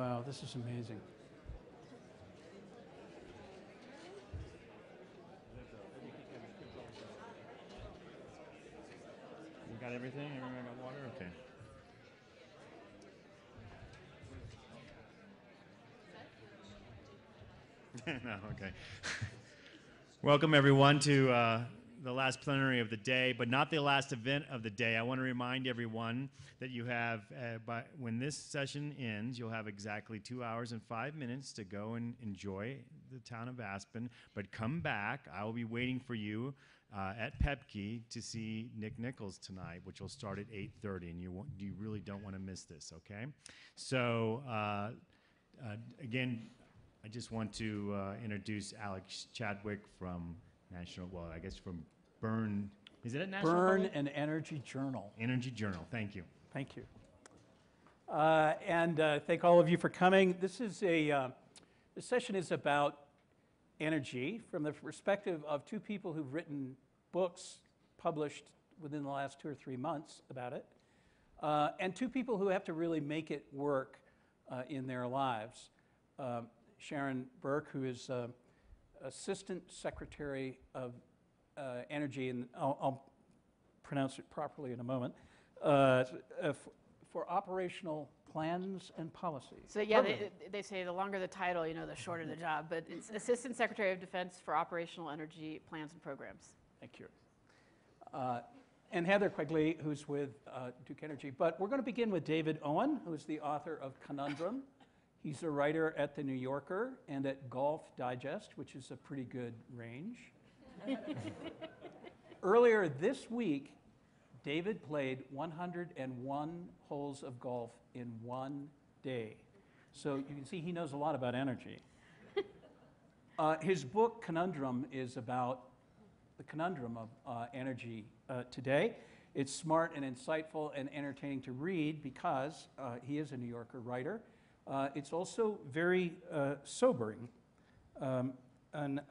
Wow, this is amazing. You got everything? Everyone got water? Okay. No, okay. Welcome, everyone, to the last plenary of the day, but not the last event of the day. I want to remind everyone that you have, when this session ends, you'll have exactly 2 hours and 5 minutes to go and enjoy the town of Aspen. But come back. I will be waiting for you at Pepke to see Nick Nichols tonight, which will start at 8:30, and you really don't want to miss this, okay? So, again, I just want to introduce Alex Chadwick from from Burn. Is it a national? Burn and Energy Journal. Energy Journal. Thank you. Thank you. And thank all of you for coming. This session is about energy from the perspective of two people who've written books published within the last 2 or 3 months about it, and two people who have to really make it work in their lives. Sharon Burke, who is Assistant Secretary of Energy, and I'll pronounce it properly in a moment, for operational plans and policy. So yeah, they say the longer the title, the shorter the job, but it's Assistant Secretary of Defense for Operational Energy Plans and Programs. Thank you. And Heather Quigley, who's with Duke Energy. But we're going to begin with David Owen, who's the author of Conundrum. He's a writer at The New Yorker and at Golf Digest, which is a pretty good range. Earlier this week, David played 101 holes of golf in one day. So you can see he knows a lot about energy. His book, Conundrum, is about the conundrum of energy today. It's smart and insightful and entertaining to read because he is a New Yorker writer. It's also very sobering and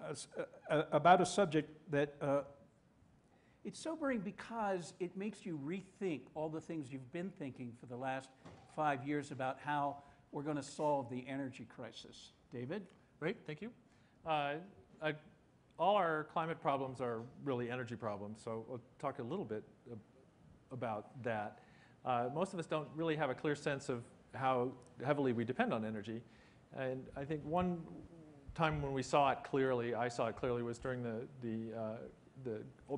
about a subject that it's sobering because it makes you rethink all the things you've been thinking for the last 5 years about how we're going to solve the energy crisis. David? Great, thank you. All our climate problems are really energy problems, so we'll talk a little bit about that. Most of us don't really have a clear sense of how heavily we depend on energy. And I think one time when I saw it clearly, was during the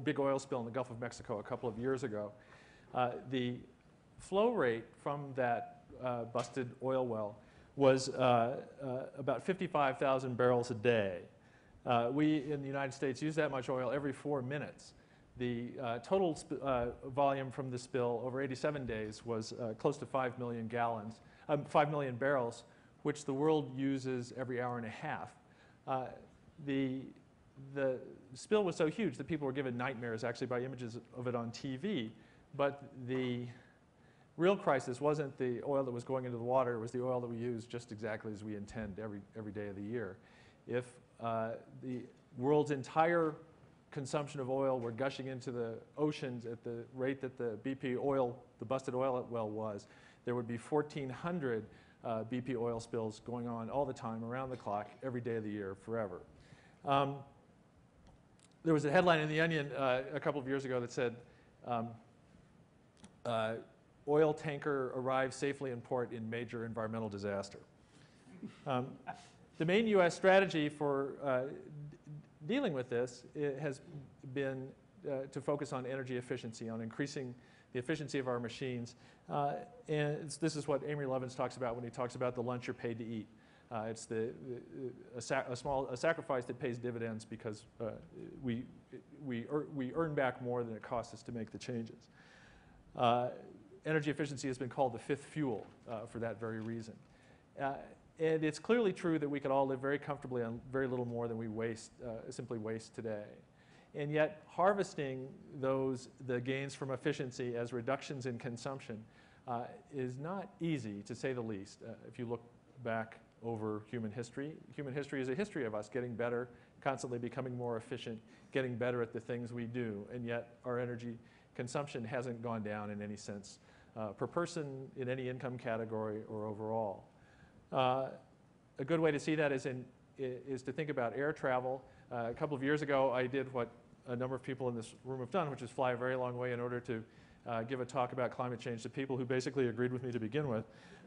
big oil spill in the Gulf of Mexico a couple of years ago. The flow rate from that busted oil well was about 55,000 barrels a day. We in the United States use that much oil every 4 minutes. The total volume from the spill over 87 days was close to 5 million gallons, 5 million barrels, which the world uses every hour and a half. The spill was so huge that people were given nightmares actually by images of it on TV. But the real crisis wasn't the oil that was going into the water, it was the oil that we use just exactly as we intend every day of the year. If the world's entire consumption of oil were gushing into the oceans at the rate that the BP oil, the busted oil well was, there would be 1,400 BP oil spills going on all the time, around the clock, every day of the year, forever. There was a headline in The Onion a couple of years ago that said, oil tanker arrives safely in port in major environmental disaster. The main U.S. strategy for dealing with this has been to focus on energy efficiency, on increasing the efficiency of our machines. And this is what Amory Lovins talks about when he talks about the lunch you're paid to eat. It's a sacrifice that pays dividends because we earn back more than it costs us to make the changes. Energy efficiency has been called the fifth fuel for that very reason. And it's clearly true that we could all live very comfortably on very little more than we simply waste today. And yet harvesting the gains from efficiency as reductions in consumption is not easy, to say the least. If you look back over human history is a history of us getting better, constantly becoming more efficient, getting better at the things we do, and yet our energy consumption hasn't gone down in any sense per person, in any income category, or overall. A good way to see that is to think about air travel. A couple of years ago, I did what a number of people in this room have done, which is fly a very long way in order to give a talk about climate change to people who basically agreed with me to begin with.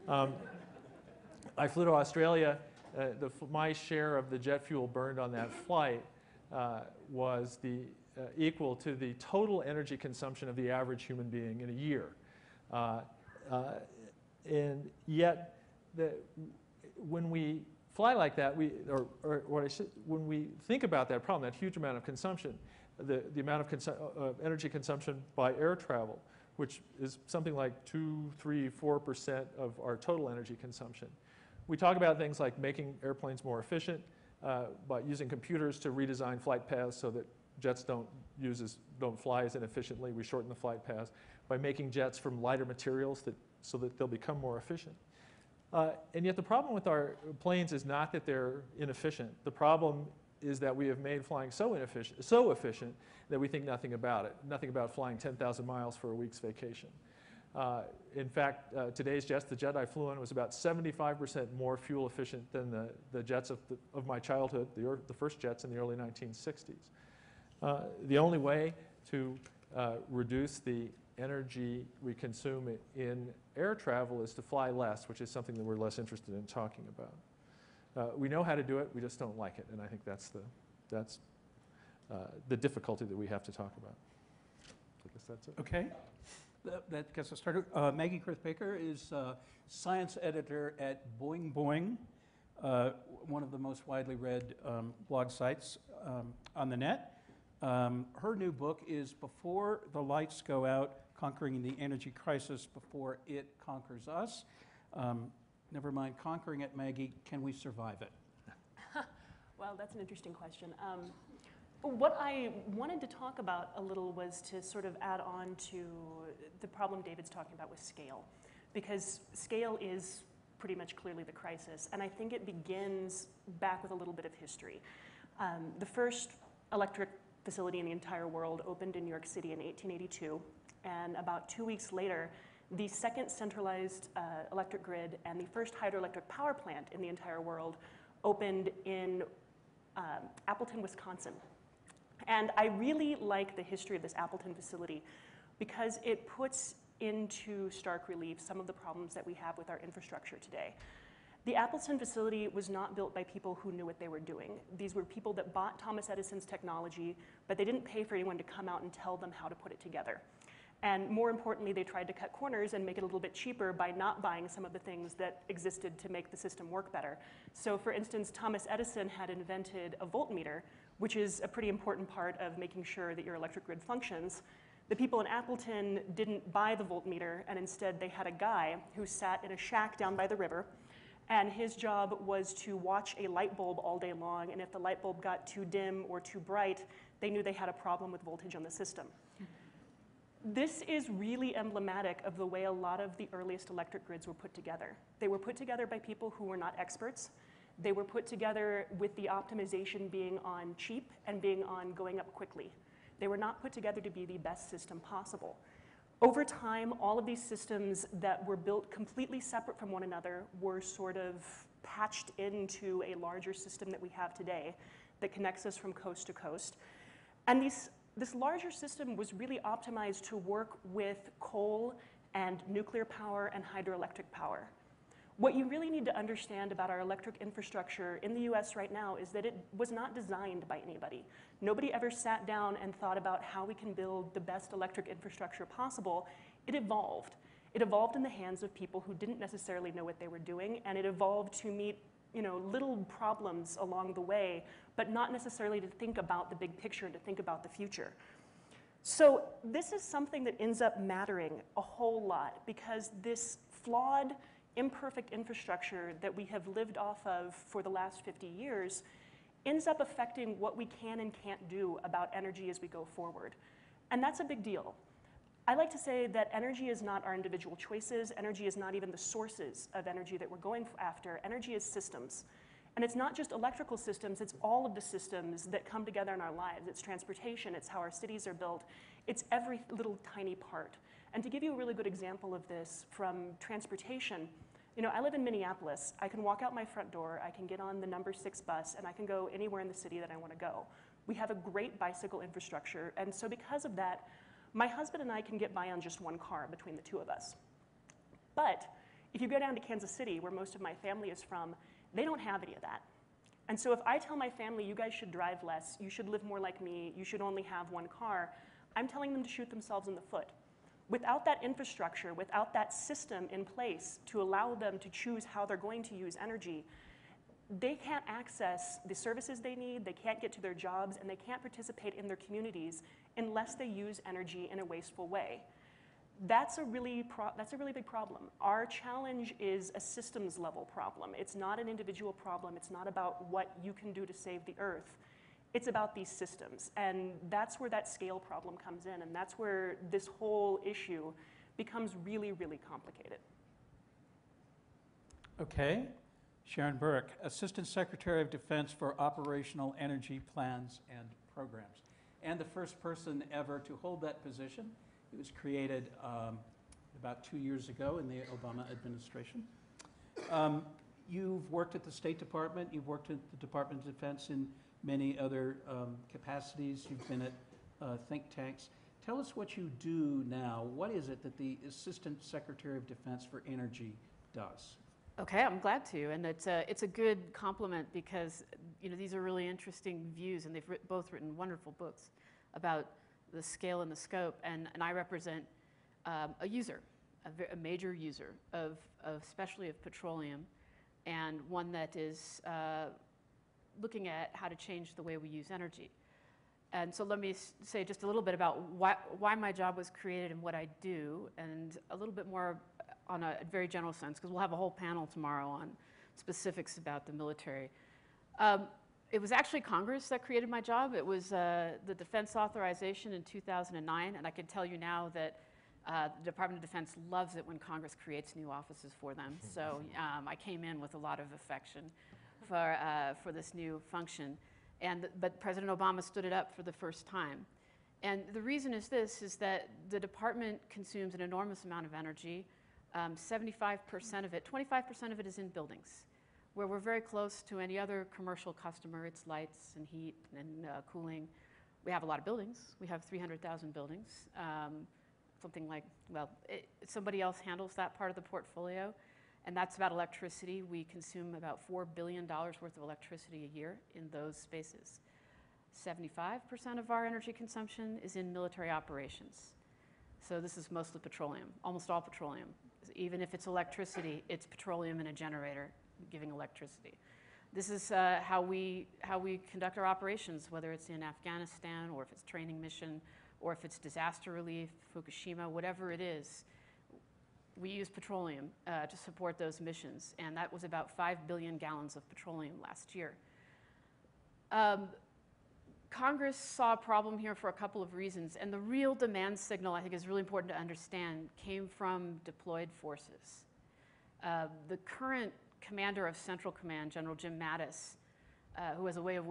I flew to Australia. My share of the jet fuel burned on that flight was equal to the total energy consumption of the average human being in a year. And yet, when we fly like that, when we think about that problem, that huge amount of consumption, the amount of energy consumption by air travel, which is something like 2, 3, 4% of our total energy consumption. We talk about things like making airplanes more efficient, by using computers to redesign flight paths so that jets don't fly as inefficiently. We shorten the flight paths by making jets from lighter materials so that they'll become more efficient. And yet the problem with our planes is not that they're inefficient. The problem is that we have made flying so efficient that we think nothing about it, nothing about flying 10,000 miles for a week's vacation. In fact, today's jets, the jet I flew on was about 75% more fuel efficient than the jets of my childhood, the first jets in the early 1960s. The only way to reduce the energy we consume in air travel is to fly less, which is something that we're less interested in talking about. We know how to do it, we just don't like it, and I think that's the difficulty that we have to talk about. I guess that's it. Okay. That gets us started. Maggie Kurth-Baker is science editor at Boing Boing, one of the most widely read blog sites on the net. Her new book is Before the Lights Go Out, Conquering the Energy Crisis Before It Conquers Us. Never mind conquering it, Maggie, can we survive it? Well, that's an interesting question. What I wanted to talk about a little was to sort of add on to the problem David's talking about with scale, because scale is pretty much clearly the crisis, and I think it begins back with a little bit of history. The first electric facility in the entire world opened in New York City in 1882, and about 2 weeks later, the second centralized electric grid and the first hydroelectric power plant in the entire world opened in Appleton, Wisconsin. And I really like the history of this Appleton facility because it puts into stark relief some of the problems that we have with our infrastructure today. The Appleton facility was not built by people who knew what they were doing. These were people that bought Thomas Edison's technology, but they didn't pay for anyone to come out and tell them how to put it together. And more importantly, they tried to cut corners and make it a little bit cheaper by not buying some of the things that existed to make the system work better. So for instance, Thomas Edison had invented a voltmeter, which is a pretty important part of making sure that your electric grid functions. The people in Appleton didn't buy the voltmeter, and instead they had a guy who sat in a shack down by the river, and his job was to watch a light bulb all day long, and if the light bulb got too dim or too bright, they knew they had a problem with voltage on the system. This is really emblematic of the way a lot of the earliest electric grids were put together. They were put together by people who were not experts. They were put together with the optimization being on cheap and being on going up quickly. They were not put together to be the best system possible. Over time, all of these systems that were built completely separate from one another were sort of patched into a larger system that we have today that connects us from coast to coast. And this larger system was really optimized to work with coal and nuclear power and hydroelectric power. What you really need to understand about our electric infrastructure in the US right now is that it was not designed by anybody. Nobody ever sat down and thought about how we can build the best electric infrastructure possible. It evolved. It evolved in the hands of people who didn't necessarily know what they were doing, and it evolved to meet little problems along the way, but not necessarily to think about the big picture and to think about the future. So this is something that ends up mattering a whole lot because this flawed, imperfect infrastructure that we have lived off of for the last 50 years ends up affecting what we can and can't do about energy as we go forward. And that's a big deal. I like to say that energy is not our individual choices. Energy is not even the sources of energy that we're going after. Energy is systems. And it's not just electrical systems, it's all of the systems that come together in our lives. It's transportation, it's how our cities are built. It's every little tiny part. And to give you a really good example of this from transportation, You know, I live in Minneapolis. I can walk out my front door, I can get on the number 6 bus, and I can go anywhere in the city that I want to go. We have a great bicycle infrastructure, and so because of that, my husband and I can get by on just one car between the two of us. But if you go down to Kansas City, where most of my family is from, they don't have any of that. And so if I tell my family, you guys should drive less, you should live more like me, you should only have one car, I'm telling them to shoot themselves in the foot. Without that infrastructure, without that system in place to allow them to choose how they're going to use energy, they can't access the services they need, they can't get to their jobs, and they can't participate in their communities unless they use energy in a wasteful way. That's a really big problem. Our challenge is a systems level problem. It's not an individual problem. It's not about what you can do to save the earth. It's about these systems. And that's where that scale problem comes in. And that's where this whole issue becomes really, really complicated. Okay. Sharon Burke, Assistant Secretary of Defense for Operational Energy Plans and Programs, and the first person ever to hold that position. It was created about 2 years ago in the Obama administration. You've worked at the State Department, you've worked at the Department of Defense in many other capacities, you've been at think tanks. Tell us what you do now. What is it that the Assistant Secretary of Defense for Energy does? Okay, I'm glad to, and it's a good compliment because these are really interesting views, and they've both written wonderful books about the scale and the scope, and I represent a user, a major user of especially of petroleum, and one that is looking at how to change the way we use energy. And so let me say just a little bit about why my job was created and what I do, and a little bit more on a very general sense, because we'll have a whole panel tomorrow on specifics about the military. It was actually Congress that created my job. It was the defense authorization in 2009, and I can tell you now that the Department of Defense loves it when Congress creates new offices for them. So I came in with a lot of affection for this new function. But President Obama stood it up for the first time. And the reason is this, is that the department consumes an enormous amount of energy. 75% of it, 25% of it is in buildings, where we're very close to any other commercial customer. It's lights and heat and cooling. We have a lot of buildings. We have 300,000 buildings. Something like, somebody else handles that part of the portfolio, and that's about electricity. We consume about $4 billion worth of electricity a year in those spaces. 75% of our energy consumption is in military operations. So this is mostly petroleum, almost all petroleum. Even if it's electricity, it's petroleum in a generator giving electricity. This is how we conduct our operations, whether it's in Afghanistan or if it's training mission or if it's disaster relief, Fukushima, whatever it is. We use petroleum to support those missions, and that was about 5 billion gallons of petroleum last year. Congress saw a problem here for a couple of reasons, and the real demand signal, I think, is really important to understand, came from deployed forces. The current commander of Central Command, General Jim Mattis, who has a way with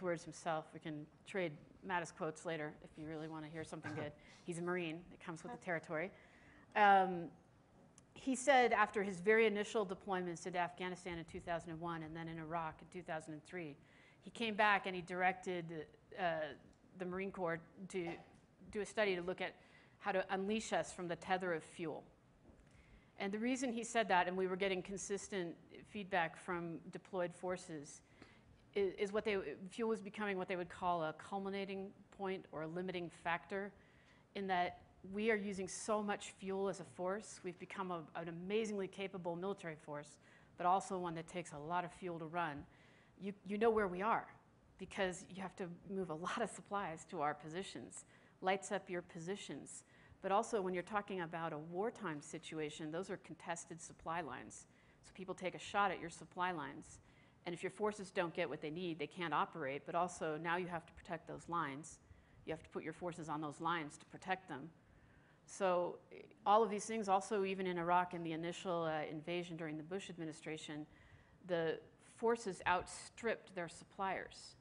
words himself. We can trade Mattis quotes later if you really want to hear something good. He's a Marine. It comes with the territory. He said after his very initial deployments into Afghanistan in 2001 and then in Iraq in 2003, he came back and he directed the Marine Corps to do a study to look at how to unleash us from the tether of fuel. And the reason he said that, and we were getting consistent feedback from deployed forces, is fuel was becoming what they would call a culminating point or a limiting factor, in that we are using so much fuel as a force. We've become an amazingly capable military force, but also one that takes a lot of fuel to run. You know where we are, because you have to move a lot of supplies to our positions, lights up your positions. But also when you're talking about a wartime situation, those are contested supply lines. So people take a shot at your supply lines. And if your forces don't get what they need, they can't operate. But also now you have to protect those lines. You have to put your forces on those lines to protect them. So all of these things, also even in Iraq in the initial invasion during the Bush administration, the forces outstripped their suppliers.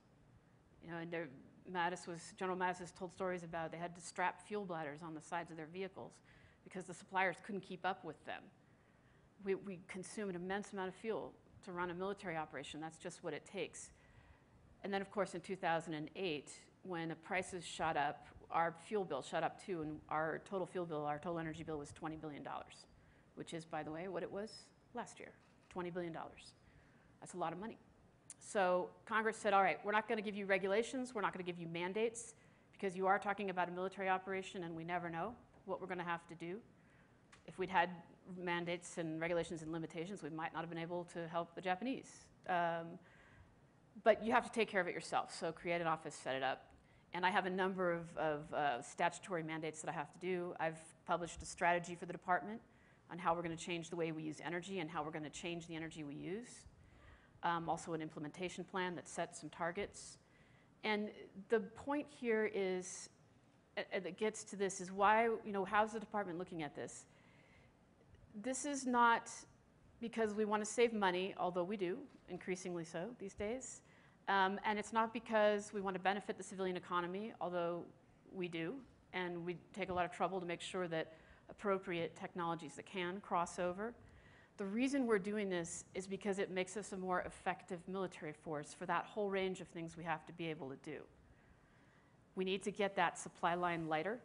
And General Mattis has told stories about they had to strap fuel bladders on the sides of their vehicles because the suppliers couldn't keep up with them. We consume an immense amount of fuel to run a military operation. That's just what it takes. And then, of course, in 2008, when the prices shot up, our fuel bill shot up too, and our total fuel bill, our total energy bill was $20 billion, which is, by the way, what it was last year, $20 billion. That's a lot of money. So Congress said, all right, we're not going to give you regulations, we're not going to give you mandates, because you are talking about a military operation and we never know what we're going to have to do. If we'd had mandates and regulations and limitations, we might not have been able to help the Japanese. But you have to take care of it yourself, so create an office, set it up. And I have a number of statutory mandates that I have to do. I've published a strategy for the department on how we're going to change the way we use energy and how we're going to change the energy we use. Also an implementation plan that sets some targets. And the point here is, that gets to this, is why, how's the department looking at this? This is not because we want to save money, although we do, increasingly so these days. And it's not because we want to benefit the civilian economy, although we do. And we take a lot of trouble to make sure that appropriate technologies that can cross over. The reason we're doing this is because it makes us a more effective military force for that whole range of things we have to be able to do. We need to get that supply line lighter.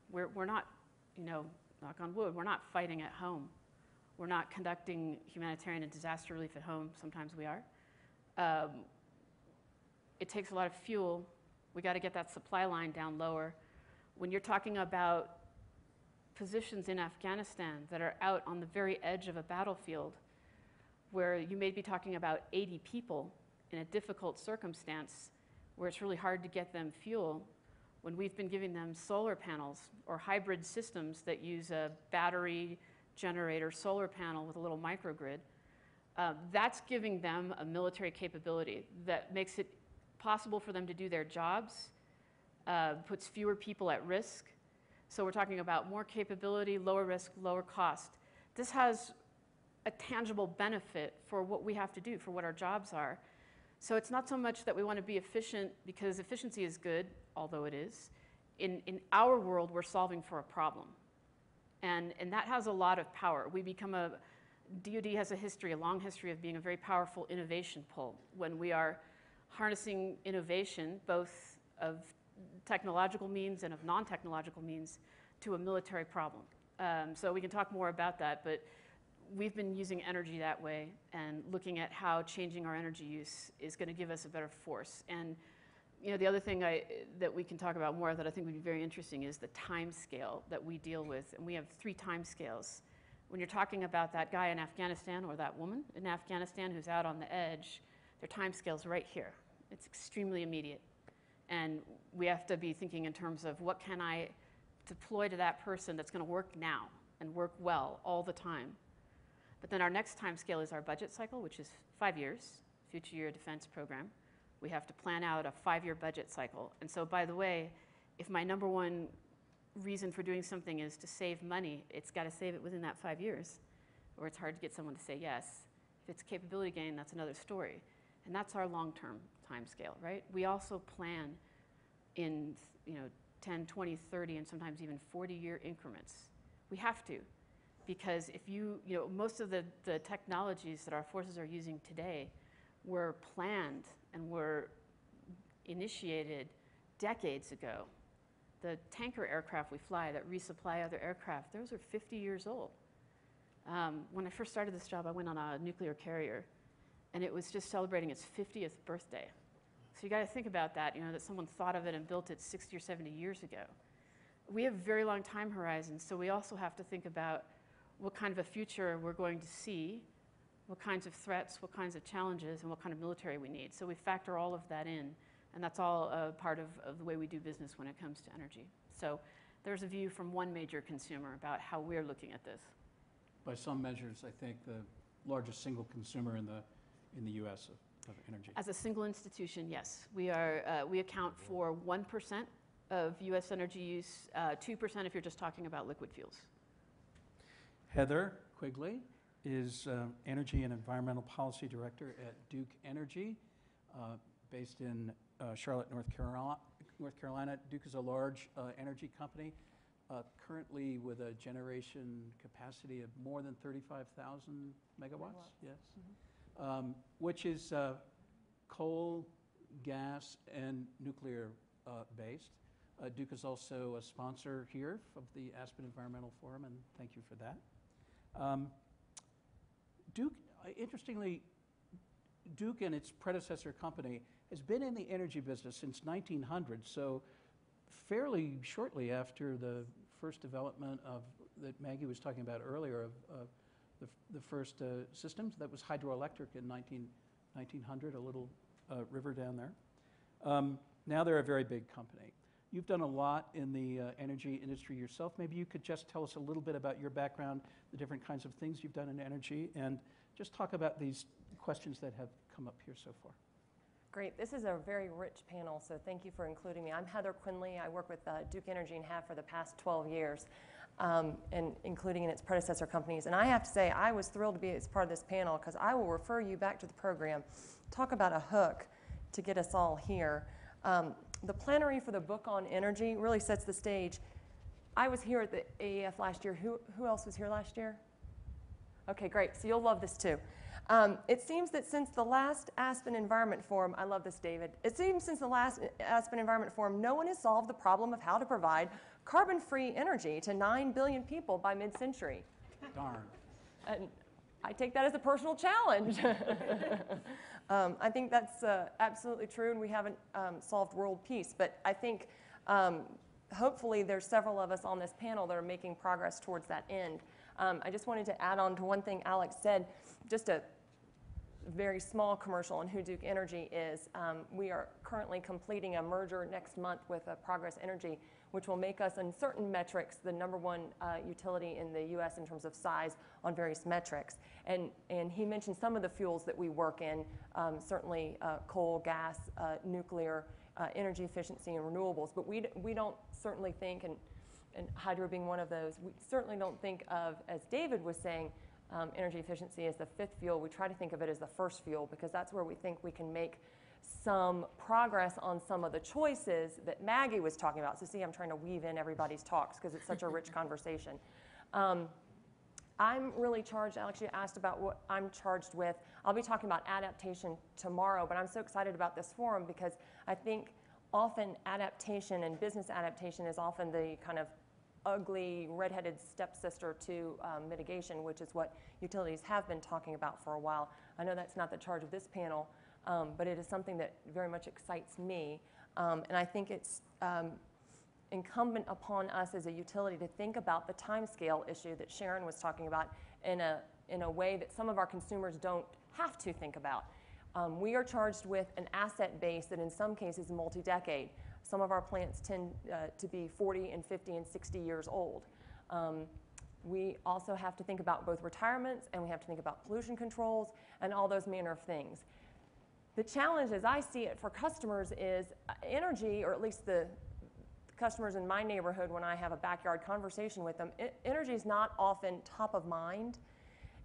We're not, knock on wood, we're not fighting at home. We're not conducting humanitarian and disaster relief at home. Sometimes we are. It takes a lot of fuel. We got to get that supply line down lower. When you're talking about positions in Afghanistan that are out on the very edge of a battlefield, where you may be talking about 80 people in a difficult circumstance, where it's really hard to get them fuel, when we've been giving them solar panels or hybrid systems that use a battery generator solar panel with a little microgrid, that's giving them a military capability that makes it possible for them to do their jobs, puts fewer people at risk. So we're talking about more capability, lower risk, lower cost. This has a tangible benefit for what we have to do, for what our jobs are. So it's not so much that we want to be efficient, because efficiency is good, although it is. In our world, we're solving for a problem. And that has a lot of power. DoD has a long history of being a very powerful innovation pull. When we are harnessing innovation, both of technological means and of non-technological means, to a military problem. So we can talk more about that, but we've been using energy that way and looking at how changing our energy use is going to give us a better force. And the other thing that we can talk about more that I think would be very interesting is the time scale that we deal with. And we have 3 time scales. When you're talking about that guy in Afghanistan or that woman in Afghanistan who's out on the edge, their time scale's right here. It's extremely immediate. And we have to be thinking in terms of what can I deploy to that person that's going to work now and work well all the time. But then our next time scale is our budget cycle, which is 5 years, Future Year Defense Program. We have to plan out a 5-year budget cycle. And so, by the way, if my number one reason for doing something is to save money, it's got to save it within that 5 years, or it's hard to get someone to say yes. If it's capability gain, that's another story. And that's our long-term time scale, right? We also plan in 10, 20, 30, and sometimes even 40-year increments. We have to, because if most of the technologies that our forces are using today were planned and were initiated decades ago. The tanker aircraft we fly that resupply other aircraft, those are 50 years old. When I first started this job, I went on a nuclear carrier, and it was just celebrating its 50th birthday. So you got to think about that, that someone thought of it and built it 60 or 70 years ago. We have very long time horizons, so we also have to think about what kind of a future we're going to see, what kinds of threats, what kinds of challenges, and what kind of military we need. So we factor all of that in, and that's all part of the way we do business when it comes to energy. So there's a view from one major consumer about how we're looking at this. By some measures, I think the largest single consumer in the U.S. of energy. As a single institution, yes. We account for 1% of U.S. energy use, 2% if you're just talking about liquid fuels. Heather Quigley is Energy and Environmental Policy Director at Duke Energy, based in Charlotte, North Carolina. Duke is a large energy company. currently with a generation capacity of more than 35,000 megawatts. Yes, which is coal, gas, and nuclear based. Duke is also a sponsor here of the Aspen Environmental Forum, and thank you for that. Duke, interestingly, Duke and its predecessor company has been in the energy business since 1900, so fairly shortly after the first development of that Maggie was talking about earlier of the first systems. That was hydroelectric in 1900, a little river down there. Now they're a very big company. You've done a lot in the energy industry yourself. Maybe you could just tell us a little bit about your background, the different kinds of things you've done in energy, and just talk about these questions that have come up here so far. Great. This is a very rich panel, so thank you for including me. I'm Heather Quinley. I work with Duke Energy and have for the past 12 years, and including in its predecessor companies. And I have to say, I was thrilled to be as part of this panel because I will refer you back to the program. Talk about a hook to get us all here. The plenary for the book on energy really sets the stage. I was here at the AEF last year. Who else was here last year? Okay, great. So you'll love this too. It seems that since the last Aspen Environment Forum, I love this, David. It seems since the last Aspen Environment Forum, no one has solved the problem of how to provide carbon-free energy to 9 billion people by mid-century. Darn. And I take that as a personal challenge. I think that's absolutely true, and we haven't solved world peace. But I think hopefully there's several of us on this panel that are making progress towards that end. I just wanted to add on to one thing Alex said, just a very small commercial on who Duke Energy is. We are currently completing a merger next month with Progress Energy, which will make us, on certain metrics, the #1 utility in the U.S. in terms of size on various metrics. And he mentioned some of the fuels that we work in, certainly coal, gas, nuclear, energy efficiency, and renewables. But we don't certainly think, and hydro being one of those, we certainly don't think of, as David was saying, energy efficiency as the 5th fuel. We try to think of it as the first fuel because that's where we think we can make some progress on some of the choices that Maggie was talking about. So see, I'm trying to weave in everybody's talks because it's such a rich conversation. I'm really charged, Alex, you asked about what I'm charged with. I'll be talking about adaptation tomorrow, but I'm so excited about this forum because I think often adaptation and business adaptation is often the kind of ugly redheaded stepsister to mitigation, which is what utilities have been talking about for a while. I know that's not the charge of this panel, but it is something that very much excites me. And I think it's incumbent upon us as a utility to think about the timescale issue that Sharon was talking about in a way that some of our consumers don't have to think about. We are charged with an asset base that in some cases is multi-decade. Some of our plants tend to be 40 and 50 and 60 years old. We also have to think about both retirements, and we have to think about pollution controls and all those manner of things. The challenge as I see it for customers is energy, or at least the customers in my neighborhood when I have a backyard conversation with them, energy is not often top of mind.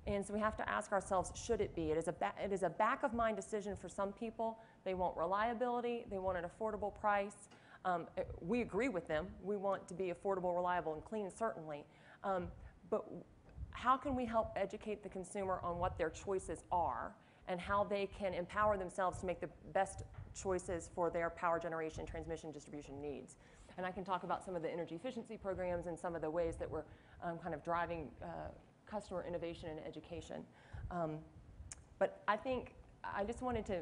And so we have to ask ourselves, should it be? It is a back-of-mind decision for some people. They want reliability. They want an affordable price. We agree with them. We want to be affordable, reliable, and clean, certainly. But how can we help educate the consumer on what their choices are and how they can empower themselves to make the best choices for their power generation, transmission, distribution needs? And I can talk about some of the energy efficiency programs and some of the ways that we're kind of driving customer innovation and education. But I think I just wanted to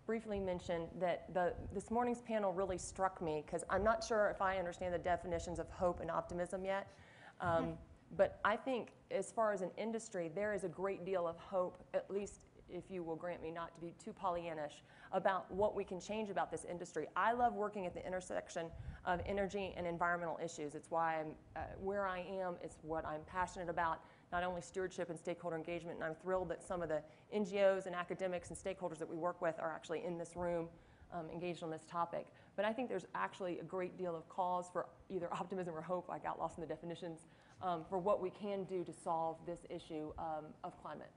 briefly mention that this morning's panel really struck me because I'm not sure if I understand the definitions of hope and optimism yet. But I think as far as an industry, there is a great deal of hope, at least if you will grant me not to be too Pollyannish, about what we can change about this industry. I love working at the intersection of energy and environmental issues. It's why I'm where I am. It's what I'm passionate about, not only stewardship and stakeholder engagement, and I'm thrilled that some of the NGOs and academics and stakeholders that we work with are actually in this room engaged on this topic. But I think there's actually a great deal of cause for either optimism or hope, I got lost in the definitions, for what we can do to solve this issue of climate.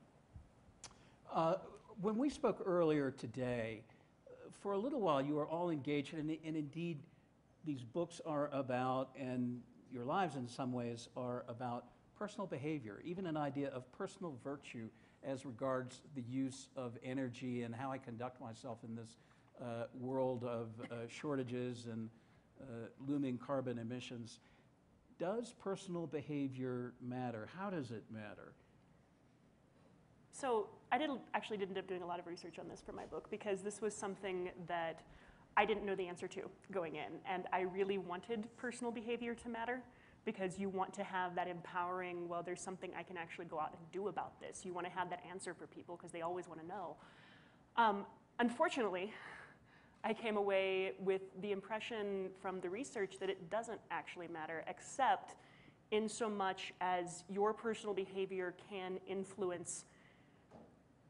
When we spoke earlier today, for a little while you were all engaged, and indeed these books are about, and your lives in some ways are about personal behavior, even an idea of personal virtue as regards the use of energy and how I conduct myself in this world of shortages and looming carbon emissions. Does personal behavior matter? How does it matter? So I actually did end up doing a lot of research on this for my book because this was something that I didn't know the answer to going in. And I really wanted personal behavior to matter because you want to have that empowering, well, there's something I can actually go out and do about this. You want to have that answer for people because they always want to know. Unfortunately, I came away with the impression from the research that it doesn't actually matter, except in so much as your personal behavior can influence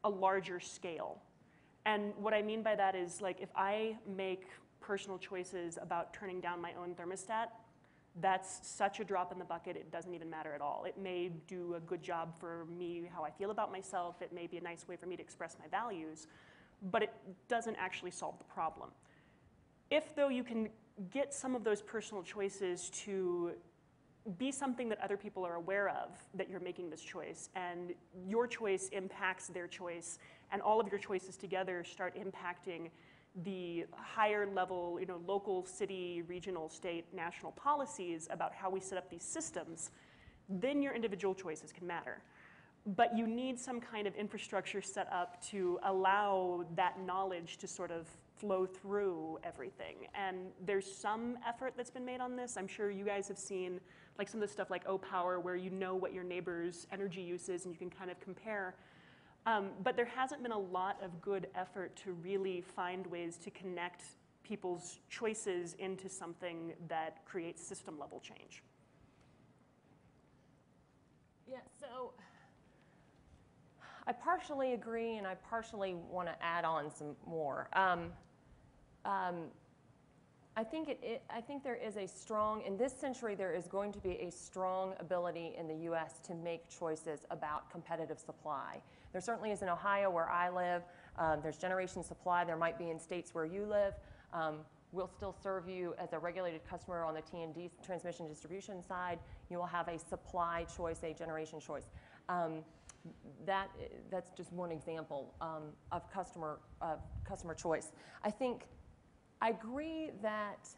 a larger scale. And what I mean by that is, like, if I make personal choices about turning down my own thermostat, that's such a drop in the bucket, it doesn't even matter at all. It may do a good job for me, how I feel about myself. It may be a nice way for me to express my values, but it doesn't actually solve the problem. If, though, you can get some of those personal choices to be something that other people are aware of, that you're making this choice, and your choice impacts their choice, and all of your choices together start impacting the higher level, local, city, regional, state, national policies about how we set up these systems, then your individual choices can matter. But you need some kind of infrastructure set up to allow that knowledge to sort of flow through everything. And there's some effort that's been made on this. I'm sure you guys have seen like some of the stuff like O-Power, where you know what your neighbor's energy use is and you can kind of compare. But there hasn't been a lot of good effort to really find ways to connect people's choices into something that creates system level change. Yeah, so I partially agree, and I partially want to add on some more. I think there is a strong, in this century, there is going to be a strong ability in the U.S. to make choices about competitive supply. There certainly is in Ohio, where I live. There's generation supply. There might be in states where you live. We'll still serve you as a regulated customer on the T&D transmission distribution side. You will have a supply choice, a generation choice. That's just one example of customer choice. I agree that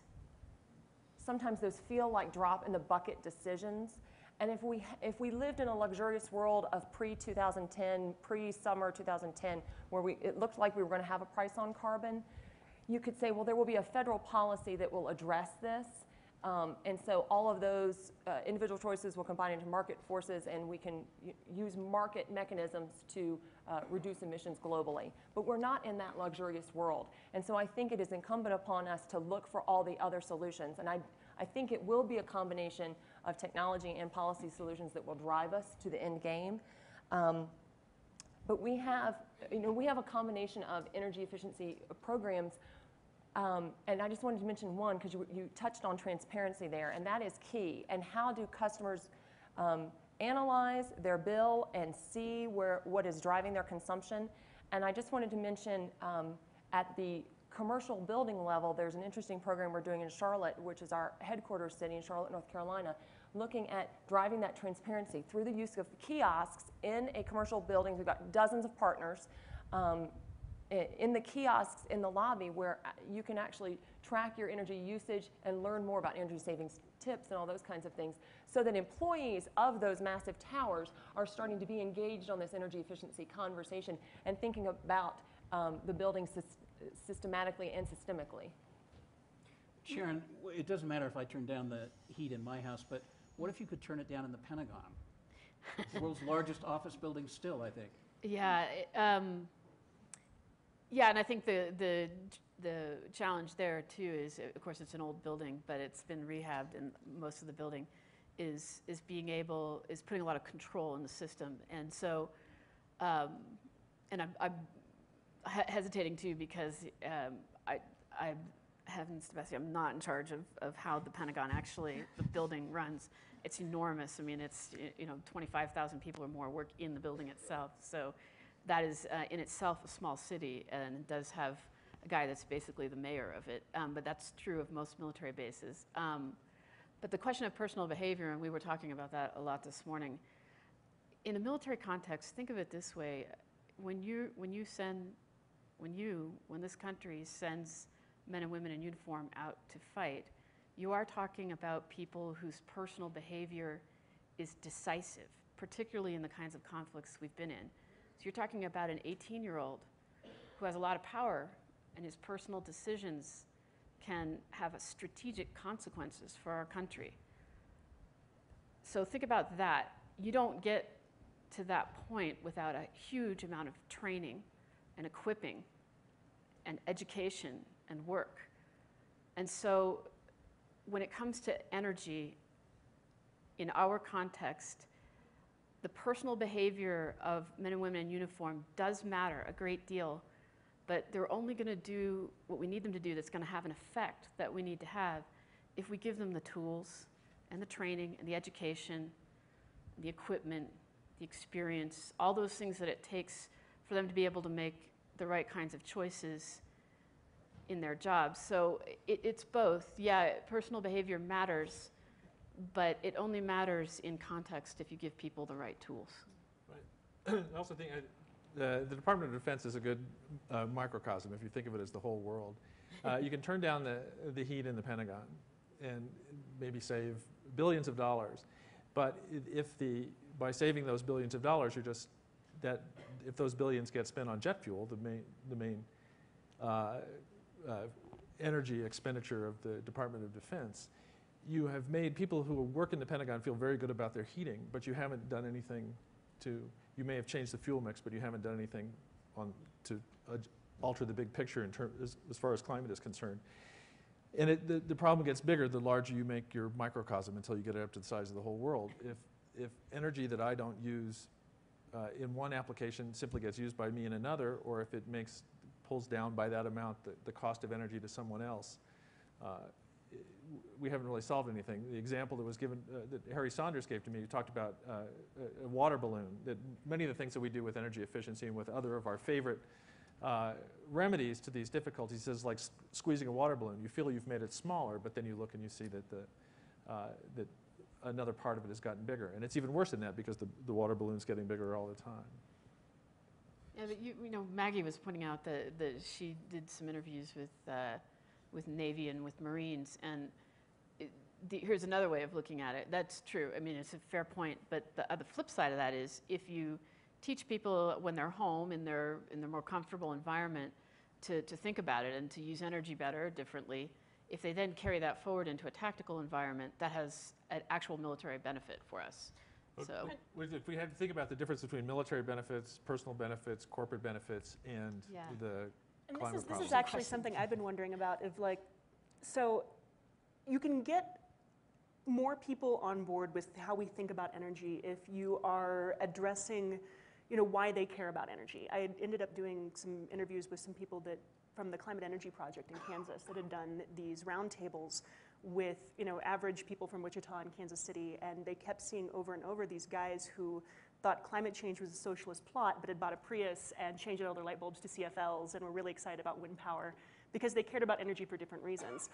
sometimes those feel like drop in the bucket decisions. And if we lived in a luxurious world of pre-2010, pre-summer 2010, where it looked like we were going to have a price on carbon, you could say, well, there will be a federal policy that will address this. And so all of those individual choices will combine into market forces, and we can use market mechanisms to reduce emissions globally. But we're not in that luxurious world. And so I think it is incumbent upon us to look for all the other solutions. And I think it will be a combination of technology and policy solutions that will drive us to the end game. But we have a combination of energy efficiency programs. And I just wanted to mention one, because you touched on transparency there, and that is key. And how do customers analyze their bill and see what is driving their consumption? And I just wanted to mention at the commercial building level, there's an interesting program we're doing in Charlotte, which is our headquarters city in Charlotte, North Carolina, looking at driving that transparency through the use of kiosks in a commercial building. We've got dozens of partners. In the kiosks in the lobby, where you can actually track your energy usage and learn more about energy savings tips and all those kinds of things, so that employees of those massive towers are starting to be engaged on this energy efficiency conversation and thinking about the building systematically and systemically. Sharon, it doesn't matter if I turn down the heat in my house, but what if you could turn it down in the Pentagon? The world's largest office building still, I think. Yeah. Yeah, and I think the challenge there too is, of course, it's an old building, but it's been rehabbed, and most of the building is putting a lot of control in the system, and so, and I'm hesitating too, because I heavens to Bessie, I'm not in charge of how the Pentagon actually, the building runs. It's enormous. I mean, it's 25,000 people or more work in the building itself, so. That is in itself a small city, and it does have a guy that's basically the mayor of it. But that's true of most military bases. But the question of personal behavior, and we were talking about that a lot this morning, in a military context, think of it this way. When this country sends men and women in uniform out to fight, you are talking about people whose personal behavior is decisive, particularly in the kinds of conflicts we've been in. So you're talking about an 18-year-old who has a lot of power, and his personal decisions can have strategic consequences for our country. So think about that. You don't get to that point without a huge amount of training and equipping and education and work. And so when it comes to energy, in our context, the personal behavior of men and women in uniform does matter a great deal, but they're only going to do what we need them to do that's going to have an effect that we need to have if we give them the tools and the training and the education, the equipment, the experience, all those things that it takes for them to be able to make the right kinds of choices in their jobs. So it's both. Yeah, personal behavior matters, but it only matters in context if you give people the right tools. Right. I also think the Department of Defense is a good microcosm if you think of it as the whole world. You can turn down the heat in the Pentagon and maybe save billions of dollars, but by saving those billions of dollars, if those billions get spent on jet fuel, the main energy expenditure of the Department of Defense, you have made people who work in the Pentagon feel very good about their heating, but you haven't done anything you may have changed the fuel mix, but you haven't done anything to alter the big picture as far as climate is concerned. And the problem gets bigger the larger you make your microcosm until you get it up to the size of the whole world. If energy that I don't use in one application simply gets used by me in another, or if it pulls down by that amount the cost of energy to someone else, we haven't really solved anything. The example that was given, that Harry Saunders gave to me, he talked about a water balloon, that many of the things that we do with energy efficiency and with other of our favorite remedies to these difficulties is like squeezing a water balloon. You feel you've made it smaller, but then you look and you see that that another part of it has gotten bigger. And it's even worse than that because the water balloon's getting bigger all the time. Yeah, but you know, Maggie was pointing out that she did some interviews with Navy and with Marines, and here's another way of looking at it. That's true. I mean, it's a fair point, but the flip side of that is if you teach people when they're home in their more comfortable environment to think about it and to use energy better, differently, if they then carry that forward into a tactical environment, that has an actual military benefit for us. So if we had to think about the difference between military benefits, personal benefits, corporate benefits, and the and climate problem. this is actually something I've been wondering about. So you can get more people on board with how we think about energy if you are addressing, why they care about energy. I ended up doing some interviews with some people from the Climate Energy Project in Kansas that had done these roundtables with average people from Wichita and Kansas City, and they kept seeing over and over these guys who thought climate change was a socialist plot, but had bought a Prius and changed all their light bulbs to CFLs and were really excited about wind power because they cared about energy for different reasons.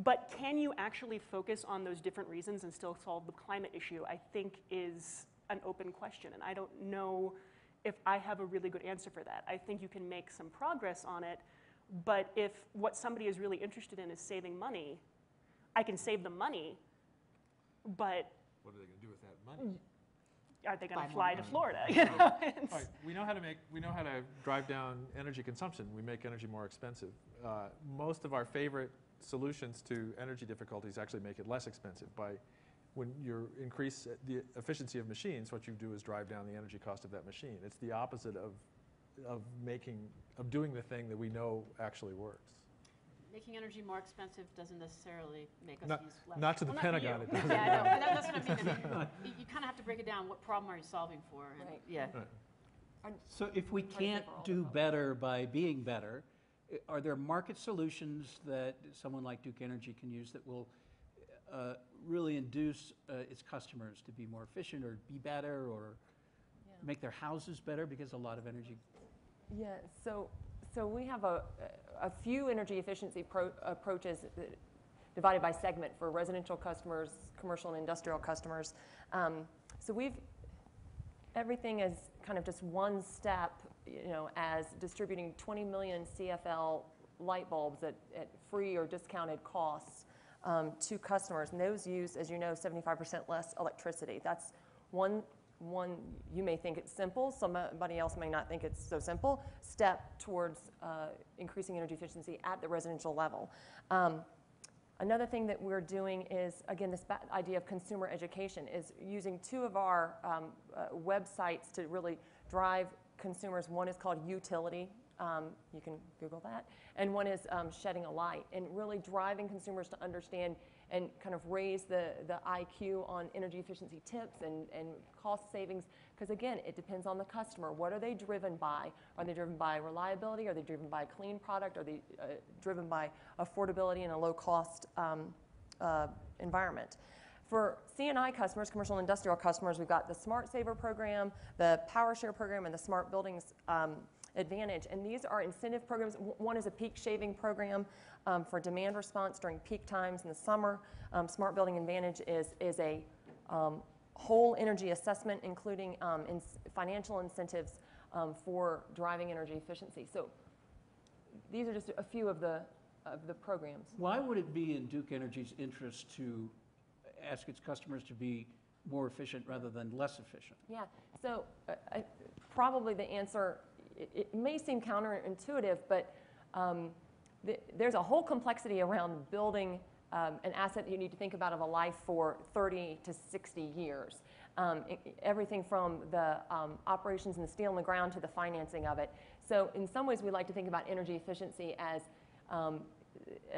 But can you actually focus on those different reasons and still solve the climate issue, I think is an open question, and I don't know if I have a really good answer for that. I think you can make some progress on it, but if what somebody is really interested in is saving money, I can save them money, but what are they going to do with that money? Are they going to fly to Florida? Right. We know how to drive down energy consumption. We make energy more expensive. Most of our favorite solutions to energy difficulties actually make it less expensive. When you increase the efficiency of machines, what you do is drive down the energy cost of that machine. It's the opposite of doing the thing that we know actually works. making energy more expensive doesn't necessarily make us use less. Not to the Pentagon, it doesn't. Yeah, I know, but that's what I mean. You kind of have to break it down. What problem are you solving for? And Right. Yeah. Right. So if we can't do better by being better, are there market solutions that someone like Duke Energy can use that will really induce its customers to be more efficient or be better or make their houses better because a lot of energy? Yeah, so we have a few energy efficiency approaches divided by segment for residential customers, commercial and industrial customers. So everything is kind of just one step, as distributing 20 million CFL light bulbs at free or discounted costs to customers. And those use, as you know, 75% less electricity. That's one, you may think it's simple, somebody else may not think it's so simple, step towards increasing energy efficiency at the residential level. Another thing that we're doing is, again, this idea of consumer education is using two of our websites to really drive consumers. One is called Utility. You can Google that. And one is Shedding a Light, and really driving consumers to understand and kind of raise the IQ on energy efficiency tips and cost savings. Because again, it depends on the customer. What are they driven by? Are they driven by reliability? Are they driven by a clean product? Are they driven by affordability and a low-cost environment? For C&I customers, commercial and industrial customers, we've got the Smart Saver program, the Power Share program, and the Smart Buildings Advantage. And these are incentive programs. One is a peak shaving program for demand response during peak times in the summer. Smart Building Advantage is a whole energy assessment, including financial incentives for driving energy efficiency. So these are just a few of the programs. Why would it be in Duke Energy's interest to ask its customers to be more efficient rather than less efficient? Yeah, so probably the answer, it may seem counterintuitive, but there's a whole complexity around building an asset that you need to think about of a life for 30 to 60 years. Everything from the operations and the steel in the ground to the financing of it. So in some ways we like to think about energy efficiency as